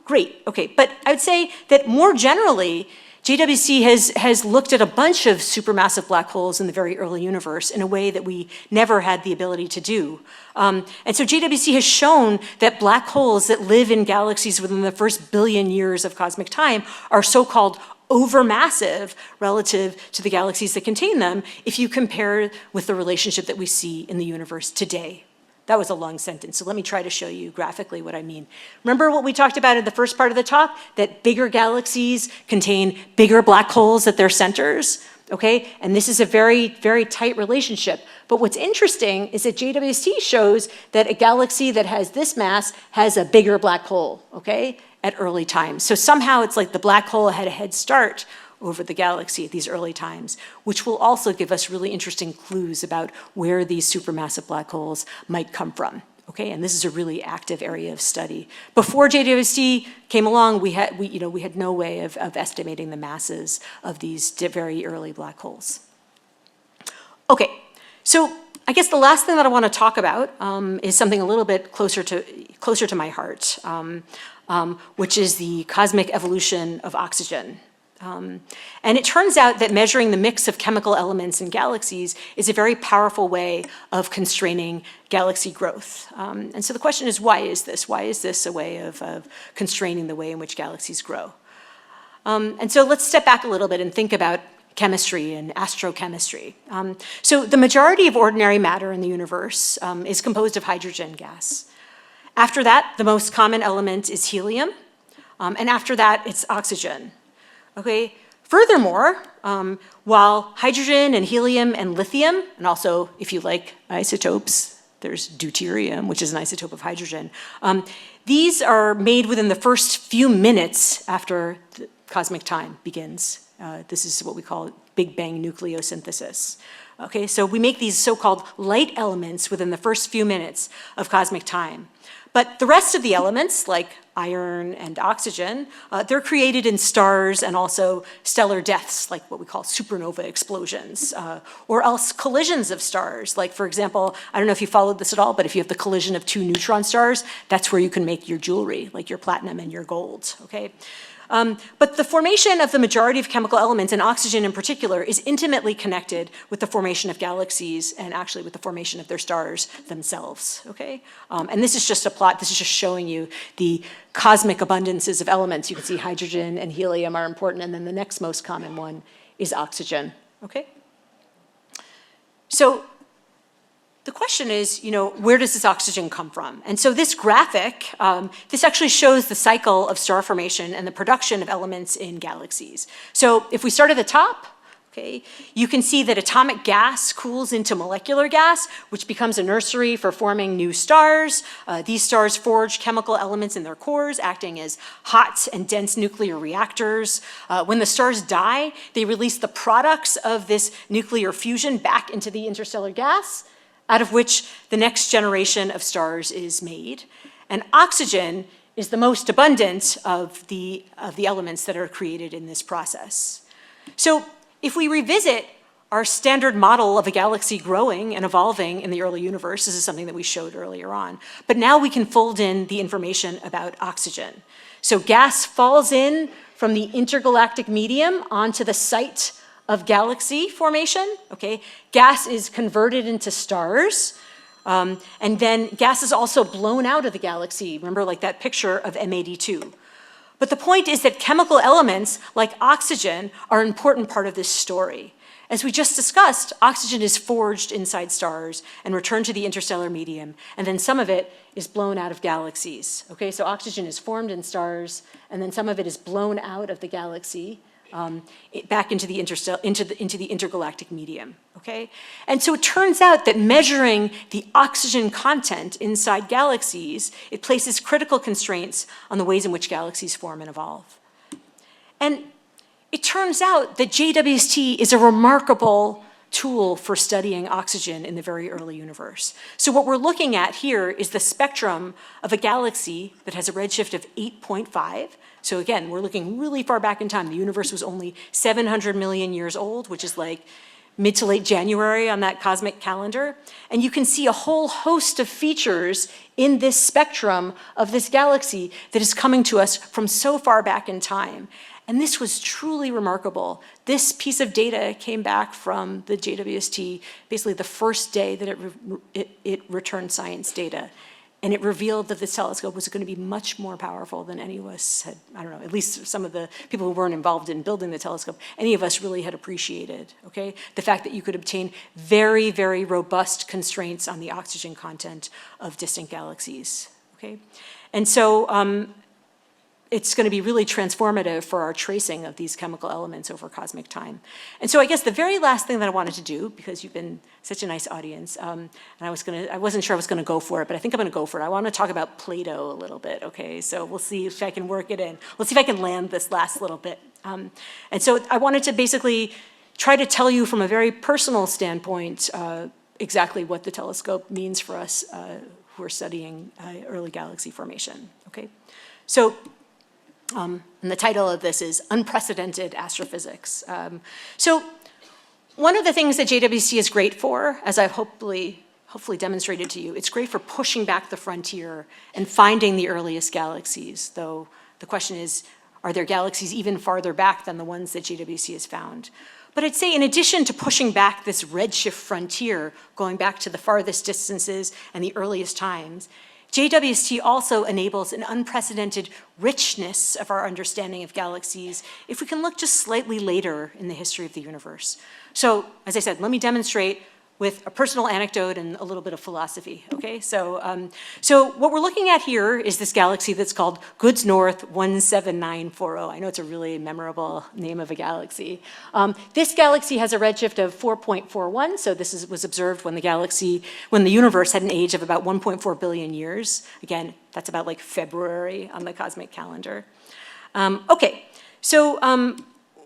Great, okay, but I would say that more generally, JWST has looked at a bunch of supermassive black holes in the very early universe in a way that we never had the ability to do. And so JWST has shown that black holes that live in galaxies within the first billion years of cosmic time are so-called overmassive relative to the galaxies that contain them if you compare with the relationship that we see in the universe today. That was a long sentence, so let me try to show you graphically what I mean. Remember what we talked about in the first part of the talk? That bigger galaxies contain bigger black holes at their centers, okay? And this is a very, very tight relationship. But what's interesting is that JWST shows that a galaxy that has this mass has a bigger black hole, okay, at early times. So somehow it's like the black hole had a head start over the galaxy at these early times, which will also give us really interesting clues about where these supermassive black holes might come from. Okay, and this is a really active area of study. Before JWST came along, we had no way of estimating the masses of these very early black holes. Okay, so I guess the last thing that I want to talk about is something a little bit closer to my heart, which is the cosmic evolution of oxygen. And it turns out that measuring the mix of chemical elements in galaxies is a very powerful way of constraining galaxy growth. And so the question is, why is this? Why is this a way of constraining the way in which galaxies grow? And so let's step back a little bit and think about chemistry and astrochemistry. So the majority of ordinary matter in the universe is composed of hydrogen gas. After that, the most common element is helium. And after that, it's oxygen. Okay. Furthermore, while hydrogen and helium and lithium, and also, if you like isotopes, there's deuterium, which is an isotope of hydrogen, these are made within the first few minutes after the cosmic time begins. This is what we call Big Bang nucleosynthesis. Okay, so we make these so-called light elements within the first few minutes of cosmic time. But the rest of the elements, like iron and oxygen, they're created in stars and also stellar deaths, like what we call supernova explosions, or else collisions of stars. Like, for example, I don't know if you followed this at all, but if you have the collision of two neutron stars, that's where you can make your jewelry, like your platinum and your gold, okay? But the formation of the majority of chemical elements, and oxygen in particular, is intimately connected with the formation of galaxies and actually with the formation of their stars themselves, okay? And this is just a plot, this is just showing you the cosmic abundances of elements. You can see hydrogen and helium are important, and then the next most common one is oxygen, okay? So the question is, where does this oxygen come from? And so this graphic, this actually shows the cycle of star formation and the production of elements in galaxies. So if we start at the top, okay, you can see that atomic gas cools into molecular gas, which becomes a nursery for forming new stars. These stars forge chemical elements in their cores, acting as hot and dense nuclear reactors. When the stars die, they release the products of this nuclear fusion back into the interstellar gas, out of which the next generation of stars is made. And oxygen is the most abundant of the elements that are created in this process. So if we revisit our standard model of a galaxy growing and evolving in the early universe, this is something that we showed earlier on, but now we can fold in the information about oxygen. So gas falls in from the intergalactic medium onto the site of galaxy formation, okay? Gas is converted into stars, and then gas is also blown out of the galaxy. Remember, like that picture of M82. But the point is that chemical elements like oxygen are an important part of this story. As we just discussed, oxygen is forged inside stars and returned to the interstellar medium, and then some of it is blown out of galaxies, okay? So oxygen is formed in stars, and then some of it is blown out of the galaxy, back into the intergalactic medium, okay? And so it turns out that measuring the oxygen content inside galaxies, it places critical constraints on the ways in which galaxies form and evolve. And it turns out that JWST is a remarkable tool for studying oxygen in the very early universe. So what we're looking at here is the spectrum of a galaxy that has a redshift of 8.5. So again, we're looking really far back in time. The universe was only 700 million years old, which is like mid to late January on that cosmic calendar. And you can see a whole host of features in this spectrum of this galaxy that is coming to us from so far back in time. And this was truly remarkable. This piece of data came back from the JWST basically the first day that it returned science data. And it revealed that this telescope was going to be much more powerful than any of us had, I don't know, at least some of the people who weren't involved in building the telescope, any of us really had appreciated, okay? The fact that you could obtain very, very robust constraints on the oxygen content of distant galaxies, okay? And so it's going to be really transformative for our tracing of these chemical elements over cosmic time. And so I guess the very last thing that I wanted to do, because you've been such a nice audience, and I wasn't sure I was going to go for it, but I think I'm going to go for it. I want to talk about Plato a little bit, okay? So we'll see if I can work it in. Let's see if I can land this last little bit. And so I wanted to basically try to tell you from a very personal standpoint exactly what the telescope means for us who are studying early galaxy formation, okay? So, and the title of this is Unprecedented Astrophysics. So one of the things that JWST is great for, as I've hopefully demonstrated to you, it's great for pushing back the frontier and finding the earliest galaxies, though the question is, are there galaxies even farther back than the ones that JWST has found? But I'd say in addition to pushing back this redshift frontier, going back to the farthest distances and the earliest times, JWST also enables an unprecedented richness of our understanding of galaxies if we can look just slightly later in the history of the universe. So, as I said, let me demonstrate with a personal anecdote and a little bit of philosophy, okay? So, so what we're looking at here is this galaxy that's called Goods North 17940. I know it's a really memorable name of a galaxy. This galaxy has a redshift of 4.41, so this was observed when the universe had an age of about 1.4 billion years. Again, that's about like February on the cosmic calendar. Okay, so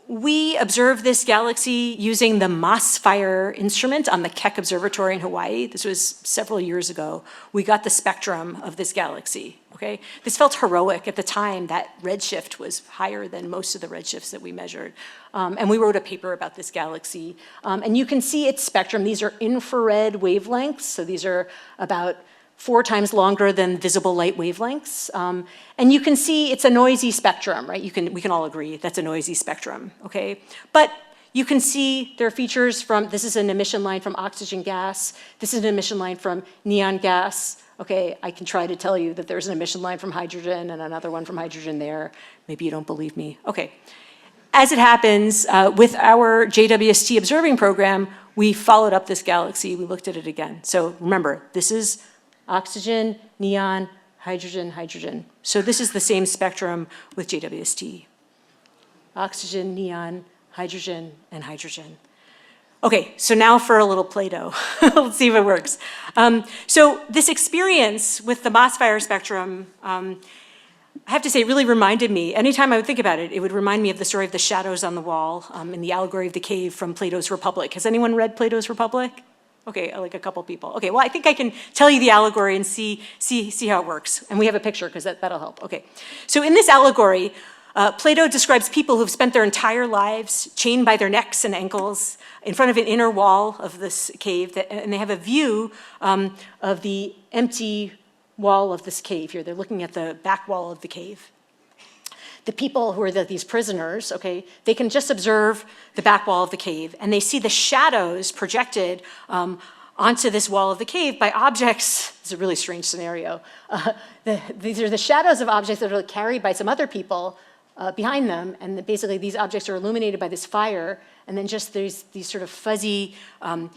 we observed this galaxy using the Mossfire instrument on the Keck Observatory in Hawaii. This was several years ago. We got the spectrum of this galaxy, okay? This felt heroic at the time. That redshift was higher than most of the redshifts that we measured. And we wrote a paper about this galaxy. And you can see its spectrum. These are infrared wavelengths, so these are about 4 times longer than visible light wavelengths. And you can see it's a noisy spectrum, right? We can all agree that's a noisy spectrum, okay? But you can see there are features from, this is an emission line from oxygen gas, this is an emission line from neon gas, okay? I can try to tell you that there's an emission line from hydrogen and another one from hydrogen there. Maybe you don't believe me. Okay. As it happens, with our JWST observing program, we followed up this galaxy, we looked at it again. So remember, this is oxygen, neon, hydrogen, hydrogen. So this is the same spectrum with JWST. Oxygen, neon, hydrogen, and hydrogen. Okay, so now for a little Play-Doh. Let's see if it works. So this experience with the Mossfire spectrum, I have to say, it really reminded me, anytime I would think about it, it would remind me of the story of the shadows on the wall in the allegory of the cave from Plato's Republic. Has anyone read Plato's Republic? Okay, like a couple people. Okay, well, I think I can tell you the allegory and see how it works. And we have a picture, because that'll help. Okay, so in this allegory, Plato describes people who've spent their entire lives chained by their necks and ankles in front of an inner wall of this cave, and they have a view of the empty wall of this cave here. They're looking at the back wall of the cave. The people who are these prisoners, okay, they can just observe the back wall of the cave, and they see the shadows projected onto this wall of the cave by objects. It's a really strange scenario. These are the shadows of objects that are carried by some other people behind them, and basically these objects are illuminated by this fire, and then just there's these sort of fuzzy,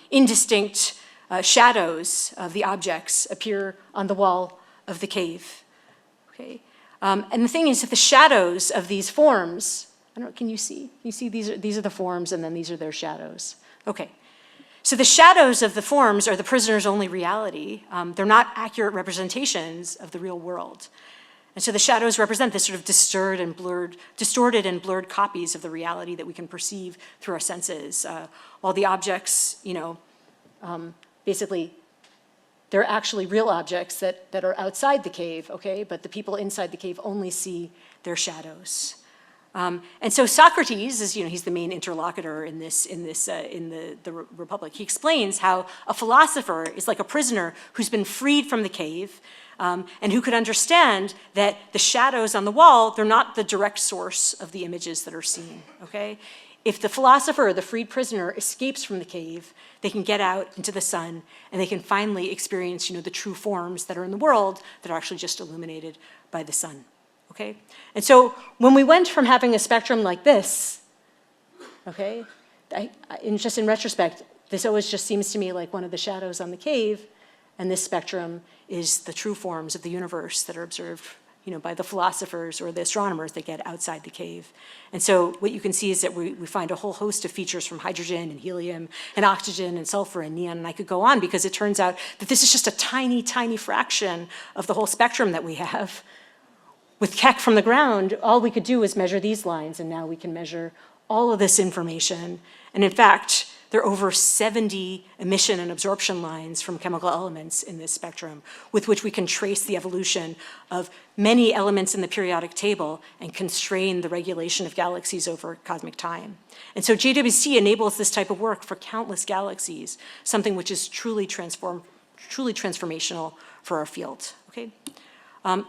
indistinct shadows of the objects appear on the wall of the cave, okay? And the thing is that the shadows of these forms, I don't know, can you see? You see these are the forms, and then these are their shadows. Okay. So the shadows of the forms are the prisoner's only reality. They're not accurate representations of the real world. And so the shadows represent this sort of distorted and blurred copies of the reality that we can perceive through our senses, while the objects, basically, they're actually real objects that are outside the cave, okay? But the people inside the cave only see their shadows. And so Socrates is, he's the main interlocutor in the Republic. He explains how a philosopher is like a prisoner who's been freed from the cave, and who could understand that the shadows on the wall, they're not the direct source of the images that are seen, okay? If the philosopher or the freed prisoner escapes from the cave, they can get out into the sun, and they can finally experience, the true forms that are in the world that are actually just illuminated by the sun. Okay? And so when we went from having a spectrum like this, okay, just in retrospect, this always just seems to me like one of the shadows on the cave, and this spectrum is the true forms of the universe that are observed, by the philosophers or the astronomers that get outside the cave. And so what you can see is that we find a whole host of features from hydrogen and helium and oxygen and sulfur and neon, and I could go on because it turns out that this is just a tiny, tiny fraction of the whole spectrum that we have. With Keck from the ground, all we could do was measure these lines, and now we can measure all of this information. And in fact, there are over 70 emission and absorption lines from chemical elements in this spectrum, with which we can trace the evolution of many elements in the periodic table and constrain the regulation of galaxies over cosmic time. And so JWST enables this type of work for countless galaxies, something which is truly transformational for our field, okay?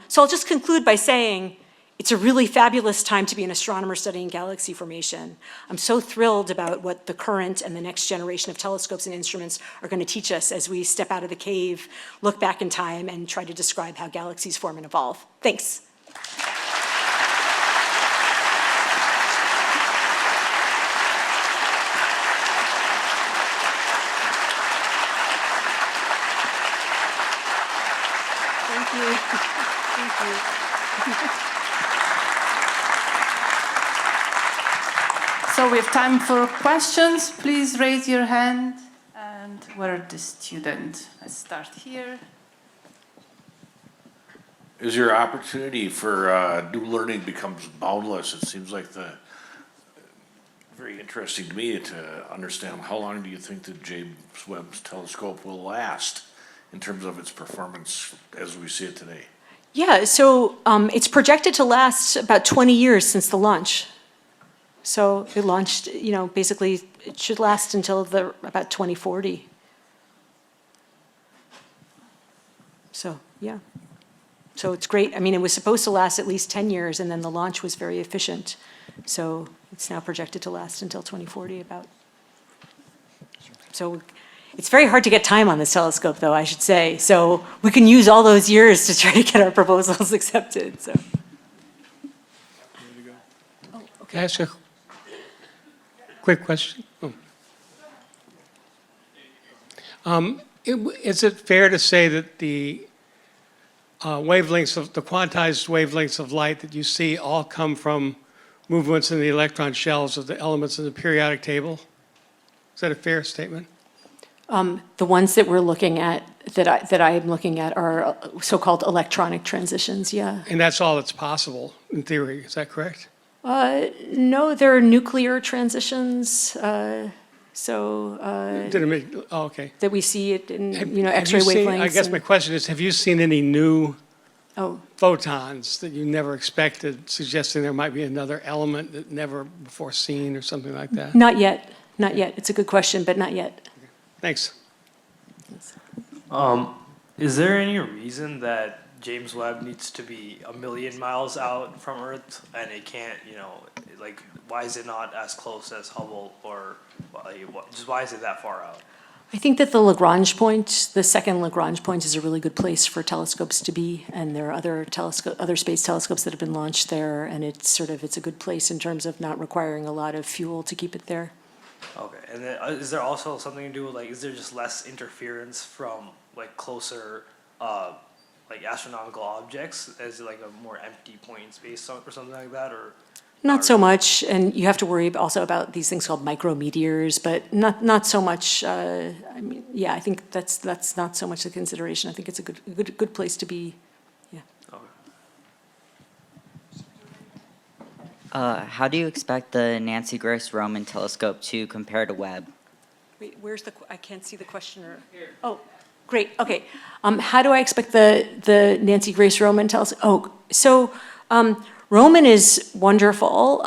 So I'll just conclude by saying it's a really fabulous time to be an astronomer studying galaxy formation. I'm so thrilled about what the current and the next generation of telescopes and instruments are going to teach us as we step out of the cave, look back in time, and try to describe how galaxies form and evolve. Thanks. Thank you. Thank you. So we have time for questions. Please raise your hand. And where the student? Let's start here. As your opportunity for new learning becomes boundless, it seems like very interesting to me to understand how long do you think the James Webb Telescope will last in terms of its performance as we see it today? Yeah, so it's projected to last about 20 years since the launch. So it launched, basically it should last until about 2040. So, yeah. So it's great. I mean, it was supposed to last at least 10 years, and then the launch was very efficient. So it's now projected to last until 2040 about. So it's very hard to get time on this telescope, though, I should say. So we can use all those years to try to get our proposals accepted, so. Oh, okay. Can I ask a quick question? Oh. Is it fair to say that the quantized wavelengths of light that you see all come from movements in the electron shells of the elements in the periodic table? Is that a fair statement? The ones that we're looking at, that I'm looking at, are so-called electronic transitions, yeah. And that's all that's possible, in theory, is that correct? No, there are nuclear transitions, Didn't make, oh, okay. that we see it in, Have X-ray you seen- wavelengths. I guess my question is, have you seen any new Oh, photons that you never expected, suggesting there might be another element that never before seen or something like that? not yet, not yet. It's a good question, but not yet. Thanks. Is there any reason that James Webb needs to be 1 million miles out from Earth and it can't, why is it not as close as Hubble, or just why is it that far out? I think that the Lagrange point, the second Lagrange point, is a really good place for telescopes to be, and there are other space telescopes that have been launched there, and it's a good place in terms of not requiring a lot of fuel to keep it there. Okay, and then is there also something to do with, is there just less interference from, closer, astronomical objects as, a more empty point in space or something like that, or? Not so much, and you have to worry also about these things called micrometeors, but not so much. I think that's not so much the consideration. I think it's a good place to be. Yeah. Okay. How do you expect the Nancy Grace Roman telescope to compare to Webb? Wait, I can't see the questioner. Oh, great. Okay. How do I expect the Nancy Grace Roman telescope? Oh, so. Roman is wonderful.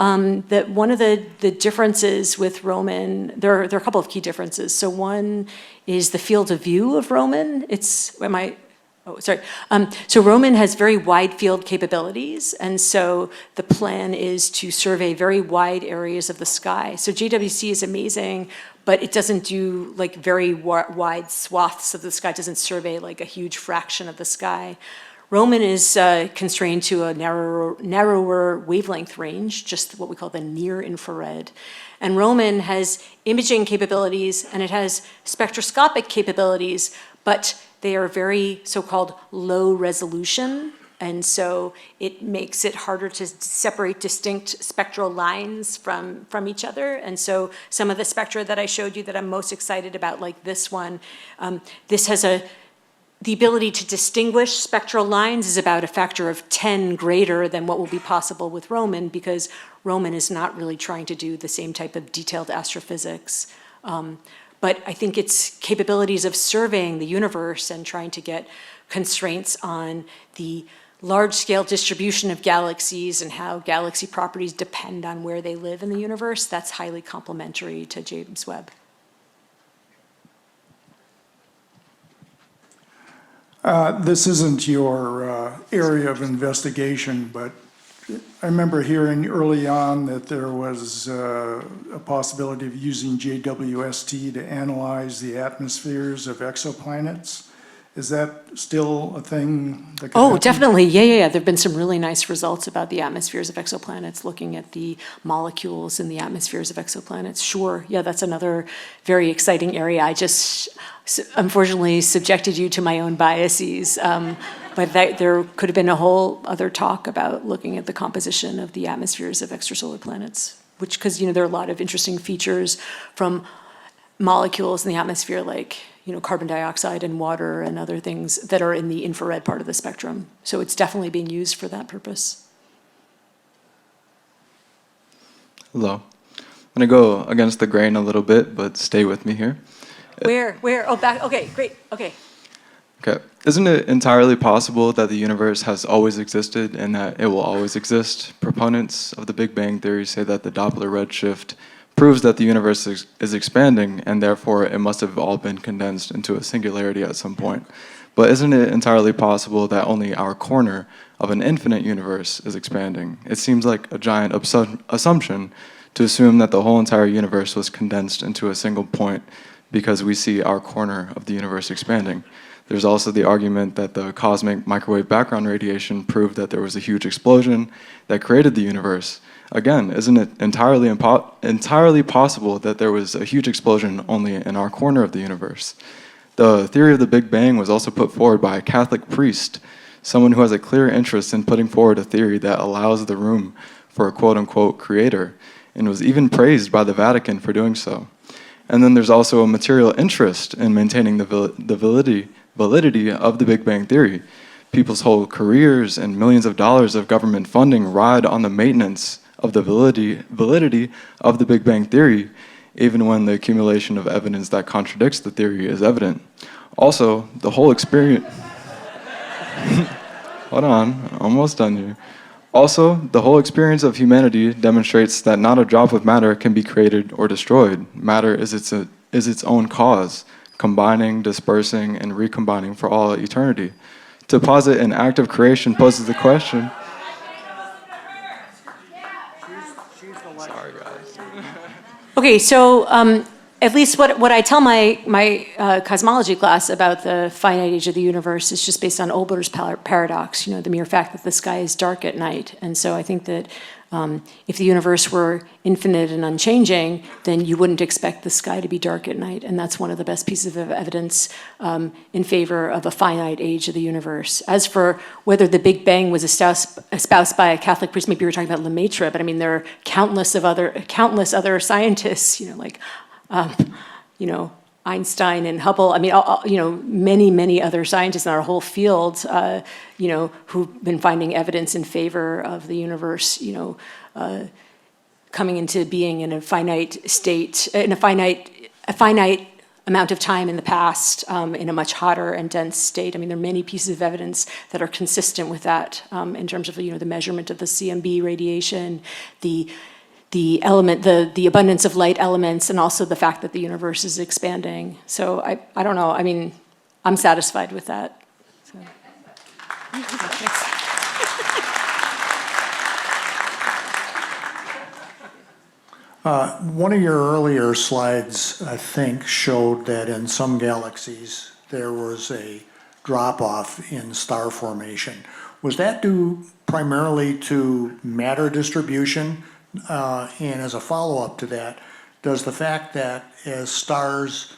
That one of the differences with Roman, there are a couple of key differences. So one is the field of view of Roman. So Roman has very wide field capabilities, and so the plan is to survey very wide areas of the sky. So JWST is amazing, but it doesn't do like very wide swaths of the sky. It doesn't survey like a huge fraction of the sky. Roman is constrained to a narrower wavelength range, just what we call the near infrared. And Roman has imaging capabilities and it has spectroscopic capabilities, but they are very so-called low resolution. And so it makes it harder to separate distinct spectral lines from each other. And so some of the spectra that I showed you that I'm most excited about, like this one, this has the ability to distinguish spectral lines is about a factor of 10 greater than what will be possible with Roman, because Roman is not really trying to do the same type of detailed astrophysics. But I think its capabilities of surveying the universe and trying to get constraints on the large-scale distribution of galaxies and how galaxy properties depend on where they live in the universe, that's highly complementary to James Webb. This isn't your area of investigation, but I remember hearing early on that there was a possibility of using JWST to analyze the atmospheres of exoplanets. Is that still a thing that could happen? Definitely. Yeah. There have been some really nice results about the atmospheres of exoplanets, looking at the molecules in the atmospheres of exoplanets. Sure. Yeah, that's another very exciting area. I just unfortunately subjected you to my own biases. But there could have been a whole other talk about looking at the composition of the atmospheres of extrasolar planets, which, because, there are a lot of interesting features from molecules in the atmosphere, like, carbon dioxide and water and other things that are in the infrared part of the spectrum. So it's definitely being used for that purpose. Hello. I'm going to go against the grain a little bit, but stay with me here. Where? Oh, back. Okay, great. Okay. Okay. Isn't it entirely possible that the universe has always existed and that it will always exist? Proponents of the Big Bang Theory say that the Doppler redshift proves that the universe is expanding, and therefore it must have all been condensed into a singularity at some point. But isn't it entirely possible that only our corner of an infinite universe is expanding? It seems like a giant assumption to assume that the whole entire universe was condensed into a single point because we see our corner of the universe expanding. There's also the argument that the cosmic microwave background radiation proved that there was a huge explosion that created the universe. Again, isn't it entirely possible that there was a huge explosion only in our corner of the universe? The theory of the Big Bang was also put forward by a Catholic priest, someone who has a clear interest in putting forward a theory that allows the room for a quote-unquote creator, and was even praised by the Vatican for doing so. And then there's also a material interest in maintaining the validity of the Big Bang Theory. People's whole careers and millions of dollars of government funding ride on the maintenance of the validity of the Big Bang Theory, even when the accumulation of evidence that contradicts the theory is evident. Also, the whole experience... Hold on, almost done here. Also, the whole experience of humanity demonstrates that not a drop of matter can be created or destroyed. Matter is its own cause, combining, dispersing, and recombining for all eternity. To posit an act of creation poses the question... Sorry, guys. Okay, so at least what I tell my cosmology class about the finite age of the universe is just based on Olber's paradox, the mere fact that the sky is dark at night. And so I think that if the universe were infinite and unchanging, then you wouldn't expect the sky to be dark at night. And that's one of the best pieces of evidence in favor of a finite age of the universe. As for whether the Big Bang was espoused by a Catholic priest, maybe you were talking about Lemaitre, but I mean, there are countless other scientists, like Einstein and Hubble. I mean, many other scientists in our whole field, who've been finding evidence in favor of the universe, coming into being in a finite state, in a finite amount of time in the past in a much hotter and dense state. I mean, there are many pieces of evidence that are consistent with that in terms of the measurement of the CMB radiation, the element, the abundance of light elements, and also the fact that the universe is expanding. So I don't know. I mean, I'm satisfied with that. So. Thanks. One of your earlier slides, I think, showed that in some galaxies there was a drop-off in star formation. Was that due primarily to matter distribution? And as a follow-up to that, does the fact that as stars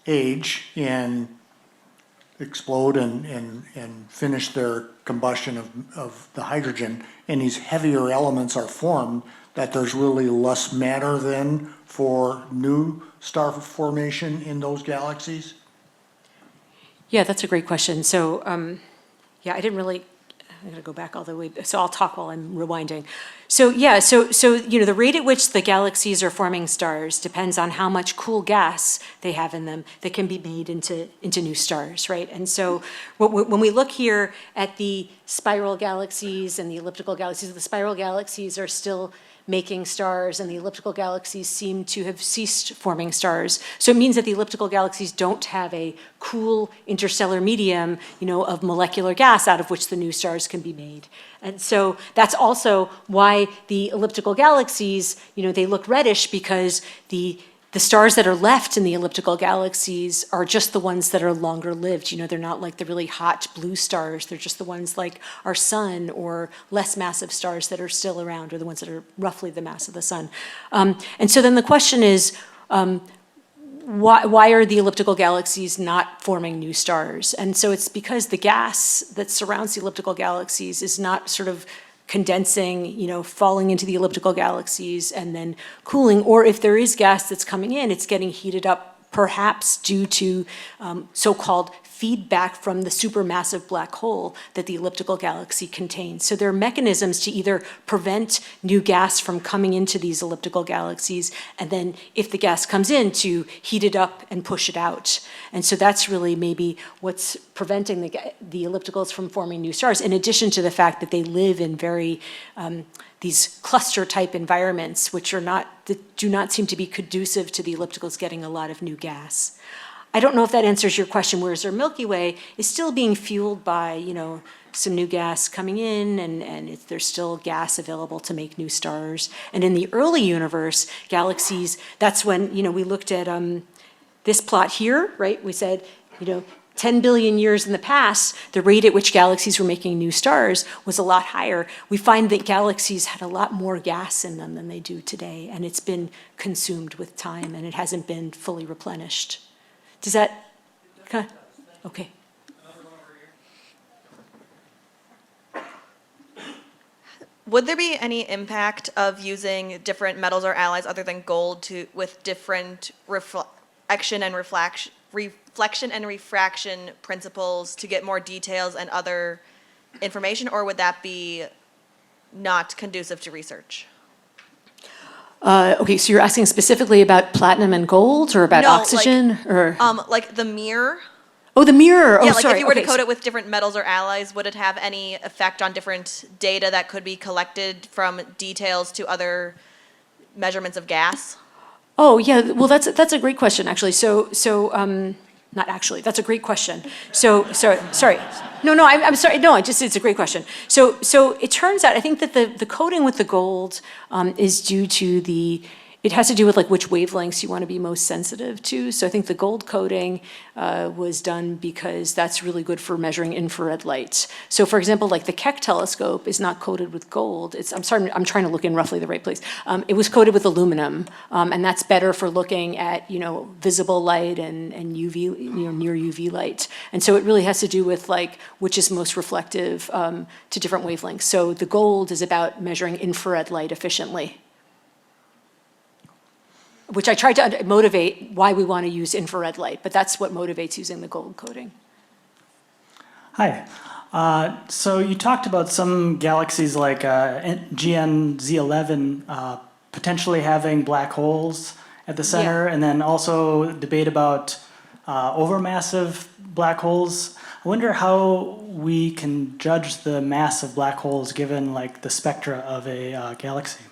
age and explode and finish their combustion of the hydrogen and these heavier elements are formed, that there's really less matter then for new star formation in those galaxies? Yeah, that's a great question. So, yeah, I'm gonna go back all the way, so I'll talk while I'm rewinding. So yeah, so the rate at which the galaxies are forming stars depends on how much cool gas they have in them that can be made into new stars, right? And so when we look here at the spiral galaxies and the elliptical galaxies, the spiral galaxies are still making stars, and the elliptical galaxies seem to have ceased forming stars. So it means that the elliptical galaxies don't have a cool interstellar medium, of molecular gas out of which the new stars can be made. And so that's also why the elliptical galaxies, they look reddish, because the stars that are left in the elliptical galaxies are just the ones that are longer lived. They're not like the really hot blue stars. They're just the ones like our sun, or less massive stars that are still around, or the ones that are roughly the mass of the sun. And so then the question is, why are the elliptical galaxies not forming new stars? And so it's because the gas that surrounds the elliptical galaxies is not sort of condensing, falling into the elliptical galaxies and then cooling, or if there is gas that's coming in, it's getting heated up, perhaps due to so-called feedback from the supermassive black hole that the elliptical galaxy contains. So there are mechanisms to either prevent new gas from coming into these elliptical galaxies, and then if the gas comes in, to heat it up and push it out. And so that's really maybe what's preventing the ellipticals from forming new stars, in addition to the fact that they live in very these cluster-type environments, that do not seem to be conducive to the ellipticals getting a lot of new gas. I don't know if that answers your question, whereas our Milky Way is still being fueled by, some new gas coming in, and there's still gas available to make new stars. And in the early universe, galaxies, that's when, we looked at this plot here, right? We said, 10 billion years in the past, the rate at which galaxies were making new stars was a lot higher. We find that galaxies had a lot more gas in them than they do today, and it's been consumed with time, and it hasn't been fully replenished. Does that, okay. Would there be any impact of using different metals or alloys other than gold with different reflection and refraction principles to get more details and other information, or would that be not conducive to research? Okay, so you're asking specifically about platinum and gold, or about oxygen, or? Like the mirror. Oh, the mirror. Oh, yeah, like sorry. if you were to coat it with different metals or alloys, would it have any effect on different data that could be collected from details to other measurements of gas? Oh, yeah. Well, that's a great question, actually. Not actually. That's a great question. Sorry. No, I'm sorry. No, it's a great question. So it turns out, I think that the coating with the gold is due to it has to do with which wavelengths you want to be most sensitive to. So I think the gold coating was done because that's really good for measuring infrared light. So for example, the Keck telescope is not coated with gold. I'm trying to look in roughly the right place. It was coated with aluminum, and that's better for looking at visible light and UV, near UV light. And so it really has to do with which is most reflective to different wavelengths. So the gold is about measuring infrared light efficiently, which I tried to motivate why we want to use infrared light, but that's what motivates using the gold coating. Hi. So you talked about some galaxies like GN Z11 potentially having black holes at the center, and then also debate about overmassive black holes. I wonder how we can judge the mass of black holes given like the spectra of a galaxy.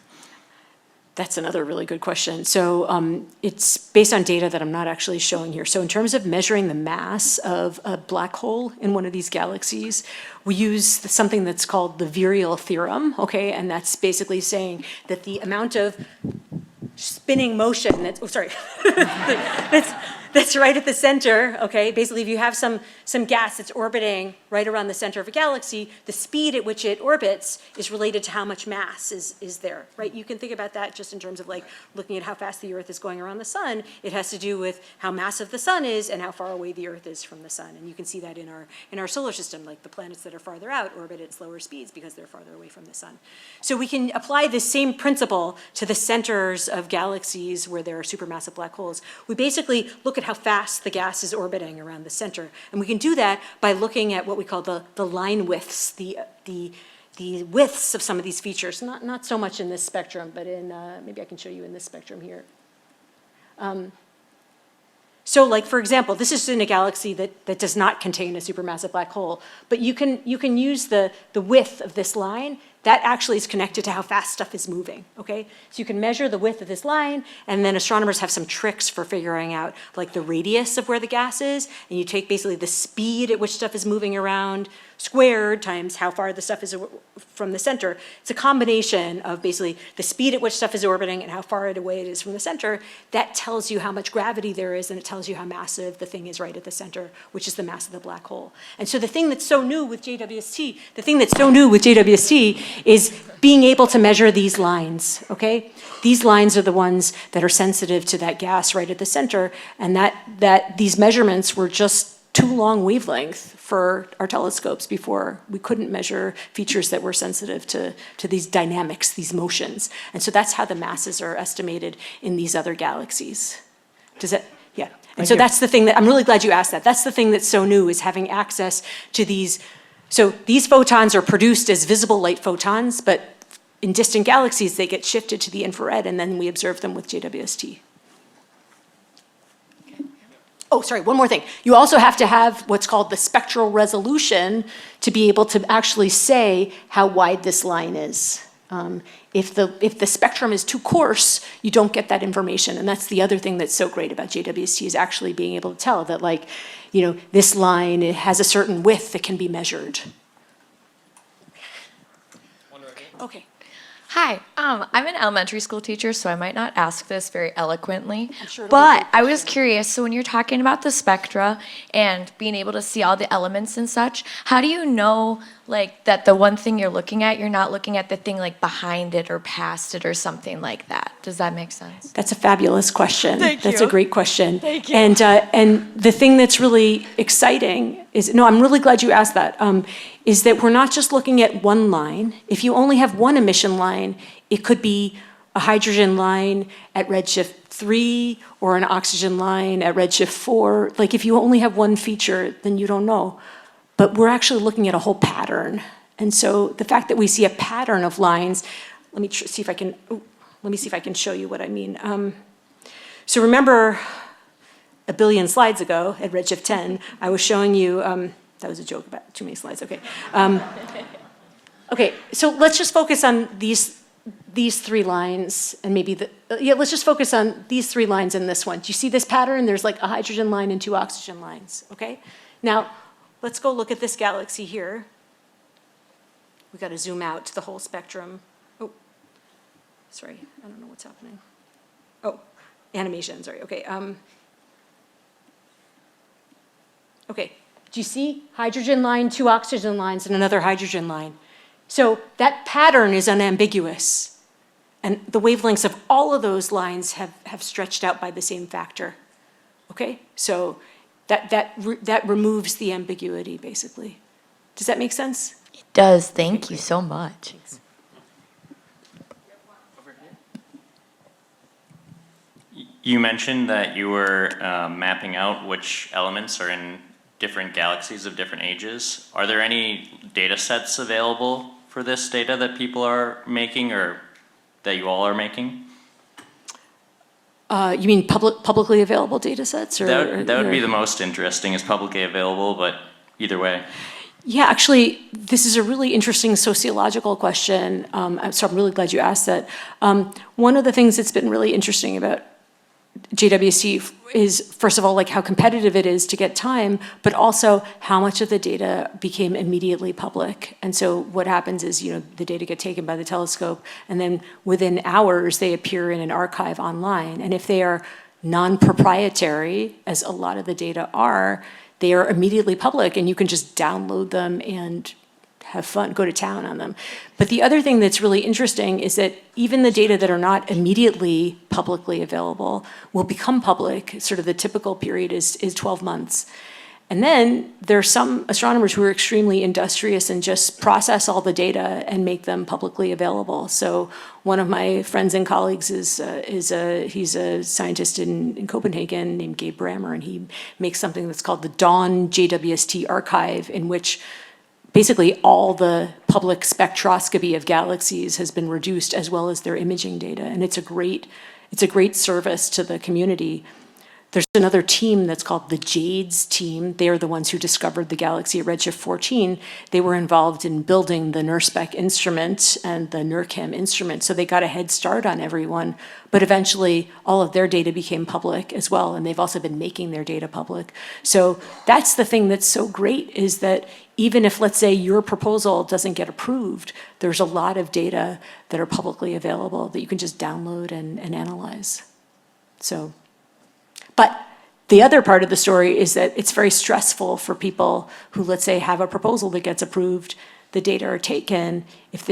That's another really good question. So it's based on data that I'm not actually showing here. So in terms of measuring the mass of a black hole in one of these galaxies, we use something that's called the virial theorem, okay? And that's basically saying that the amount of spinning motion that's, oh, sorry, that's right at the center, okay? Basically, if you have some gas that's orbiting right around the center of a galaxy, the speed at which it orbits is related to how much mass is there, right? You can think about that just in terms of like looking at how fast the Earth is going around the sun. It has to do with how massive the sun is and how far away the Earth is from the sun. And you can see that in our solar system, like the planets that are farther out orbit at slower speeds because they're farther away from the sun. So we can apply this same principle to the centers of galaxies where there are supermassive black holes. We basically look at how fast the gas is orbiting around the center. And we can do that by looking at what we call the line widths, the widths of some of these features, not so much in this spectrum, but in, maybe I can show you in this spectrum here. So like, for example, this is in a galaxy that does not contain a supermassive black hole, but you can use the width of this line. That actually is connected to how fast stuff is moving, okay? So you can measure the width of this line, and then astronomers have some tricks for figuring out like the radius of where the gas is, and you take basically the speed at which stuff is moving around squared times how far the stuff is from the center. It's a combination of basically the speed at which stuff is orbiting and how far away it is from the center. That tells you how much gravity there is, and it tells you how massive the thing is right at the center, which is the mass of the black hole. And so the thing that's so new with JWST, is being able to measure these lines, okay? These lines are the ones that are sensitive to that gas right at the center, and that these measurements were just too long wavelength for our telescopes before. We couldn't measure features that were sensitive to these dynamics, these motions. And so that's how the masses are estimated in these other galaxies. Does that, yeah. And so that's the thing that, I'm really glad you asked that. That's the thing that's so new, is having access to these. So these photons are produced as visible light photons, but in distant galaxies, they get shifted to the infrared, and then we observe them with JWST. Oh, sorry, one more thing. You also have to have what's called the spectral resolution to be able to actually say how wide this line is. If the spectrum is too coarse, you don't get that information. And that's the other thing that's so great about JWST, is actually being able to tell that, like, you know, this line, it has a certain width that can be measured. Okay. Hi, I'm an elementary school teacher, so I might not ask this very eloquently, Sure but I was curious, so when you're talking about the spectra and being able to see all the elements and such, how do you know, like, that the one thing you're looking at, you're not looking at the thing like behind it or past it or something like that? Does that make sense? That's a fabulous question. Thank That's you. a great question. Thank you. And the thing that's really exciting is, no, I'm really glad you asked that, is that we're not just looking at one line. If you only have one emission line, it could be a hydrogen line at redshift 3 or an oxygen line at redshift 4. Like, if you only have one feature, then you don't know. But we're actually looking at a whole pattern. And so the fact that we see a pattern of lines, let me see if I can show you what I mean. So remember a billion slides ago at redshift 10, I was showing you, that was a joke about too many slides, okay. Okay, so let's just focus on these three lines, and maybe let's just focus on these three lines and this one. Do you see this pattern? There's like a hydrogen line and 2 oxygen lines, okay? Now, let's go look at this galaxy here. We gotta zoom out to the whole spectrum. Oh, sorry, I don't know what's happening. Oh, animation, sorry, okay. Okay, do you see hydrogen line, 2 oxygen lines, and another hydrogen line? So that pattern is unambiguous. And the wavelengths of all of those lines have stretched out by the same factor. Okay, so that removes the ambiguity, basically. Does that make sense? It does. Thank you so much. Thanks. You mentioned that you were mapping out which elements are in different galaxies of different ages. Are there any data sets available for this data that people are making, or that you all are making? You mean publicly available data sets? Or, That would be the most interesting, is publicly available, but either way. Yeah, actually, this is a really interesting sociological question, so I'm really glad you asked that. One of the things that's been really interesting about JWST is, first of all, like how competitive it is to get time, but also how much of the data became immediately public. And so what happens is, the data get taken by the telescope, and then within hours, they appear in an archive online. And if they are non-proprietary, as a lot of the data are, they are immediately public, and you can just download them and have fun, go to town on them. But the other thing that's really interesting is that even the data that are not immediately publicly available will become public. Sort of the typical period is 12 months. And then there are some astronomers who are extremely industrious and just process all the data and make them publicly available. So one of my friends and colleagues he's a scientist in Copenhagen named Gabe Brammer, and he makes something that's called the Dawn JWST archive, in which basically all the public spectroscopy of galaxies has been reduced, as well as their imaging data. And it's a great service to the community. There's another team that's called the JADES team. They are the ones who discovered the galaxy at redshift 14. They were involved in building the NIRSpec instrument and the NIRCam instrument, so they got a head start on everyone. But eventually, all of their data became public as well, and they've also been making their data public. So that's the thing that's so great, is that even if, let's say, your proposal doesn't get approved, there's a lot of data that are publicly available that you can just download and analyze. So. But the other part of the story is that it's very stressful for people who, let's say, have a proposal that gets approved, the data are taken. If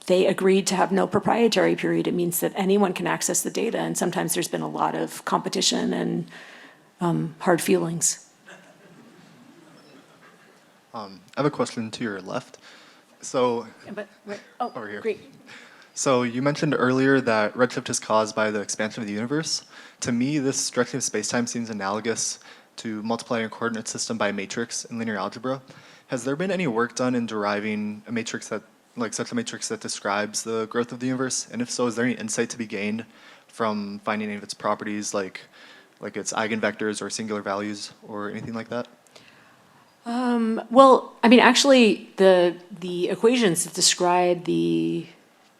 they agreed to have no proprietary period, it means that anyone can access the data, and sometimes there's been a lot of competition and hard feelings. I have a question to your left. So, over here. Great. So you mentioned earlier that redshift is caused by the expansion of the universe. To me, this stretching of spacetime seems analogous to multiplying a coordinate system by a matrix in linear algebra. Has there been any work done in deriving a matrix that, such a matrix that describes the growth of the universe? And if so, is there any insight to be gained from finding any of its properties, like its eigenvectors or singular values or anything like that? Well, I mean, actually, the equations that describe the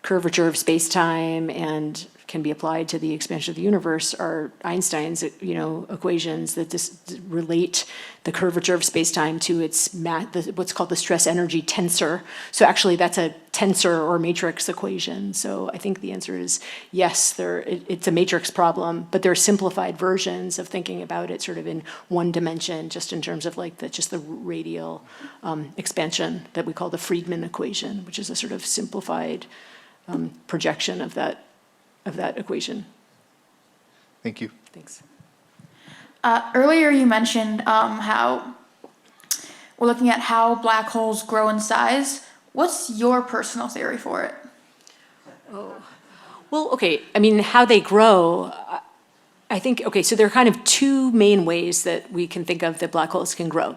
curvature of space-time and can be applied to the expansion of the universe are Einstein's, equations that relate the curvature of space-time to its what's called the stress-energy tensor. So actually, that's a tensor or matrix equation. So I think the answer is yes. It's a matrix problem, but there are simplified versions of thinking about it sort of in one dimension, just in terms of just the radial expansion that we call the Friedmann equation, which is a sort of simplified projection of that equation. Thank you. Thanks. Earlier you mentioned how we're looking at how black holes grow in size. What's your personal theory for it? Oh, well, okay. I mean, how they grow, I think, okay, so there are kind of two main ways that we can think of that black holes can grow.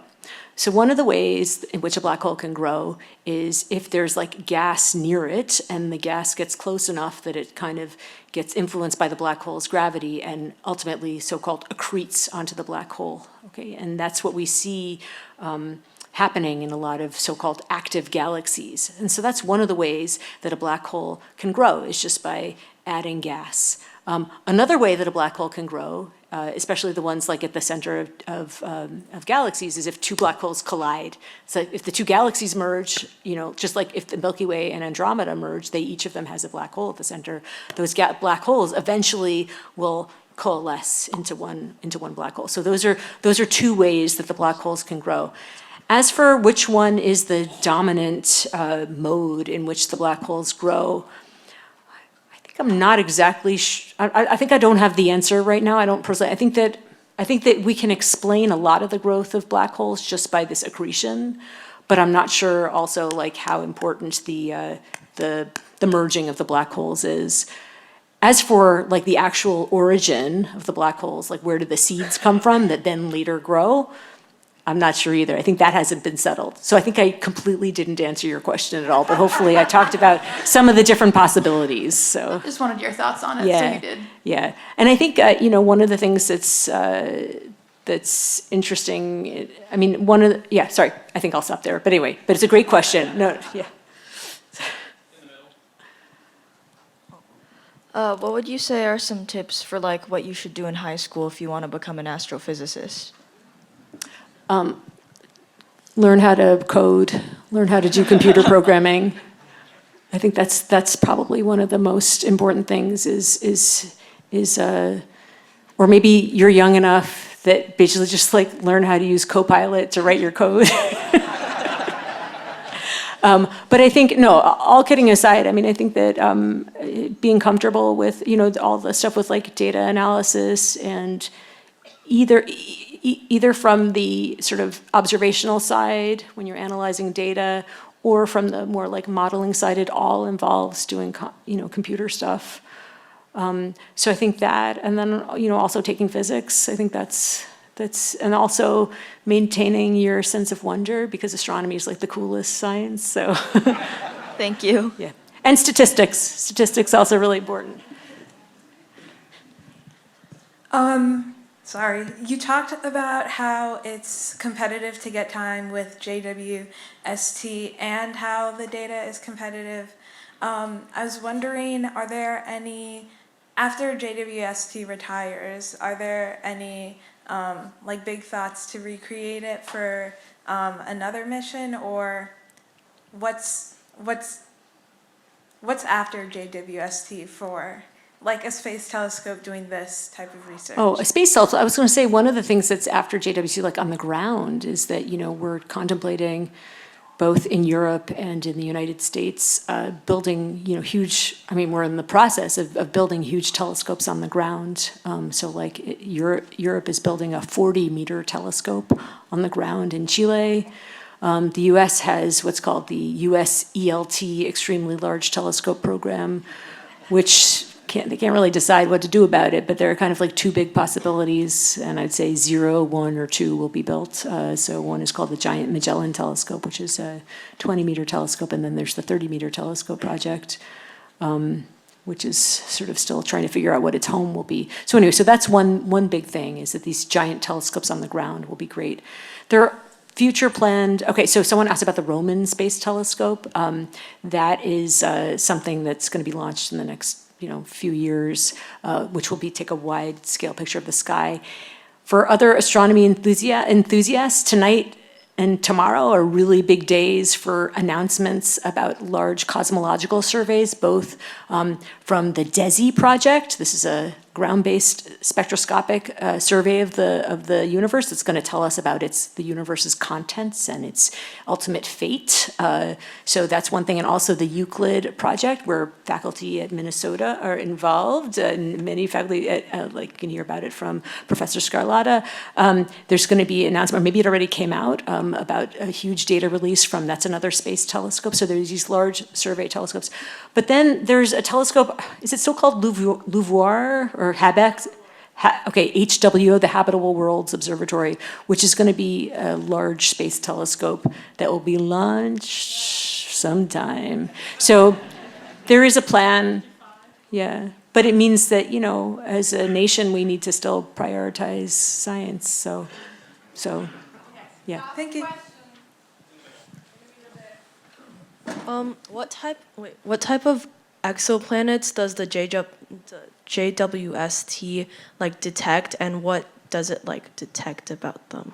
So one of the ways in which a black hole can grow is if there's gas near it and the gas gets close enough that it kind of gets influenced by the black hole's gravity and ultimately so-called accretes onto the black hole. Okay, and that's what we see happening in a lot of so-called active galaxies. And so that's one of the ways that a black hole can grow, is just by adding gas. Another way that a black hole can grow, especially the ones at the center of galaxies, is if two black holes collide. So if the two galaxies merge, just like if the Milky Way and Andromeda merge, each of them has a black hole at the center. Those black holes eventually will coalesce into one black hole. So those are two ways that the black holes can grow. As for which one is the dominant mode in which the black holes grow, I'm not exactly I think I don't have the answer right now. I don't personally. I think that we can explain a lot of the growth of black holes just by this accretion, but I'm not sure also how important the merging of the black holes is. As for the actual origin of the black holes, where do the seeds come from that then later grow? I'm not sure either. I think that hasn't been settled. So I think I completely didn't answer your question at all, but hopefully I talked about some of the different possibilities, so. Just wanted your thoughts on it, so Yeah, you did. yeah. And I think, one of the things that's interesting, sorry, I think I'll stop there. But anyway, but it's a great question. No, yeah. What would you say are some tips for like what you should do in high school if you want to become an astrophysicist? Learn how to code, learn how to do computer programming. I think that's probably one of the most important things or maybe you're young enough that basically just like learn how to use Copilot to write your code. But I think, no, all kidding aside, I mean, I think that being comfortable with, all the stuff with like data analysis and either from the sort of observational side when you're analyzing data or from the more like modeling side, it all involves doing, computer stuff. So I think that, and then, also taking physics, I think that's, and also maintaining your sense of wonder because astronomy is like the coolest science, so. Thank you. Yeah, and statistics. Statistics also really important. Sorry, you talked about how it's competitive to get time with JWST and how the data is competitive. I was wondering, are there any, after JWST retires, are there any like big thoughts to recreate it for another mission, or what's after JWST for like a space telescope doing this type of research? Oh, a space telescope. I was going to say one of the things that's after JWST, like on the ground, is that we're contemplating both in Europe and in the United States, building, huge, we're in the process of building huge telescopes on the ground. So like Europe is building a 40-meter telescope on the ground in Chile. The US has what's called the USELT, Extremely Large Telescope Program, which they can't really decide what to do about it, but there are kind of like two big possibilities, and I'd say 0, 1, or 2 will be built. So one is called the Giant Magellan Telescope, which is a 20-meter telescope, and then there's the 30-meter telescope project, which is sort of still trying to figure out what its home will be. So anyway, so that's one big thing, is that these giant telescopes on the ground will be great. There are future planned, okay, so someone asked about the Roman Space Telescope. That is something that's going to be launched in the next few years, which will take a wide-scale picture of the sky. For other astronomy enthusiasts, tonight and tomorrow are really big days for announcements about large cosmological surveys, both from the DESI project. This is a ground-based spectroscopic survey of the universe that's going to tell us about the universe's contents and its ultimate fate. So that's one thing, and also the Euclid project, where faculty at Minnesota are involved, and many faculty, like you can hear about it from Professor Scarlatta. There's going to be an announcement, or maybe it already came out, about a huge data release from, that's another space telescope. So there's these large survey telescopes. But then there's a telescope, is it still called LUVOIR or HABEX? HWO, the Habitable Worlds Observatory, which is going to be a large space telescope that will be launched sometime. So there is a plan, yeah. But it means that, as a nation, we need to still prioritize science. So yeah. Thank you. What type of exoplanets does the JWST detect, and what does it detect about them?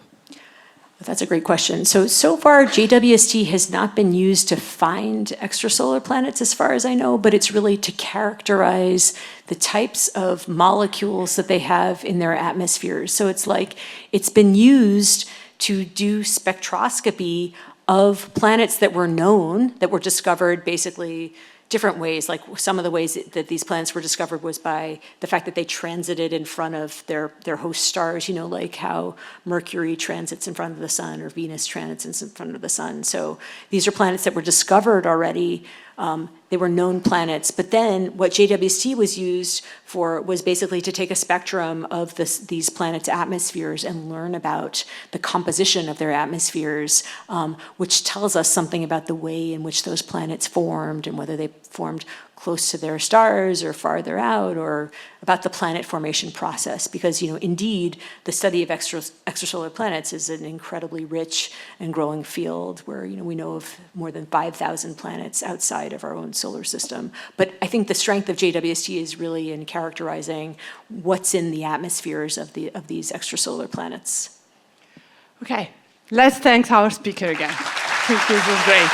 That's a great question. So far, JWST has not been used to find extrasolar planets, as far as I know, but it's really to characterize the types of molecules that they have in their atmospheres. So it's been used to do spectroscopy of planets that were known, that were discovered basically different ways. Like some of the ways that these planets were discovered was by the fact that they transited in front of their host stars, like how Mercury transits in front of the sun or Venus transits in front of the sun. So these are planets that were discovered already They were known planets. But then what JWST was used for was basically to take a spectrum of these planets' atmospheres and learn about the composition of their atmospheres, which tells us something about the way in which those planets formed and whether they formed close to their stars or farther out, or about the planet formation process. Because, indeed, the study of extrasolar planets is an incredibly rich and growing field where, we know of more than 5,000 planets outside of our own solar system. But I think the strength of JWST is really in characterizing what's in the atmospheres of these extrasolar planets. Okay, let's thank our speaker again. I think this was great.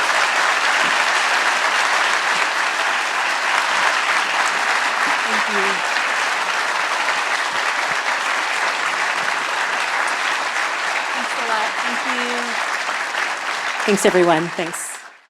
Thanks, everyone. Thanks.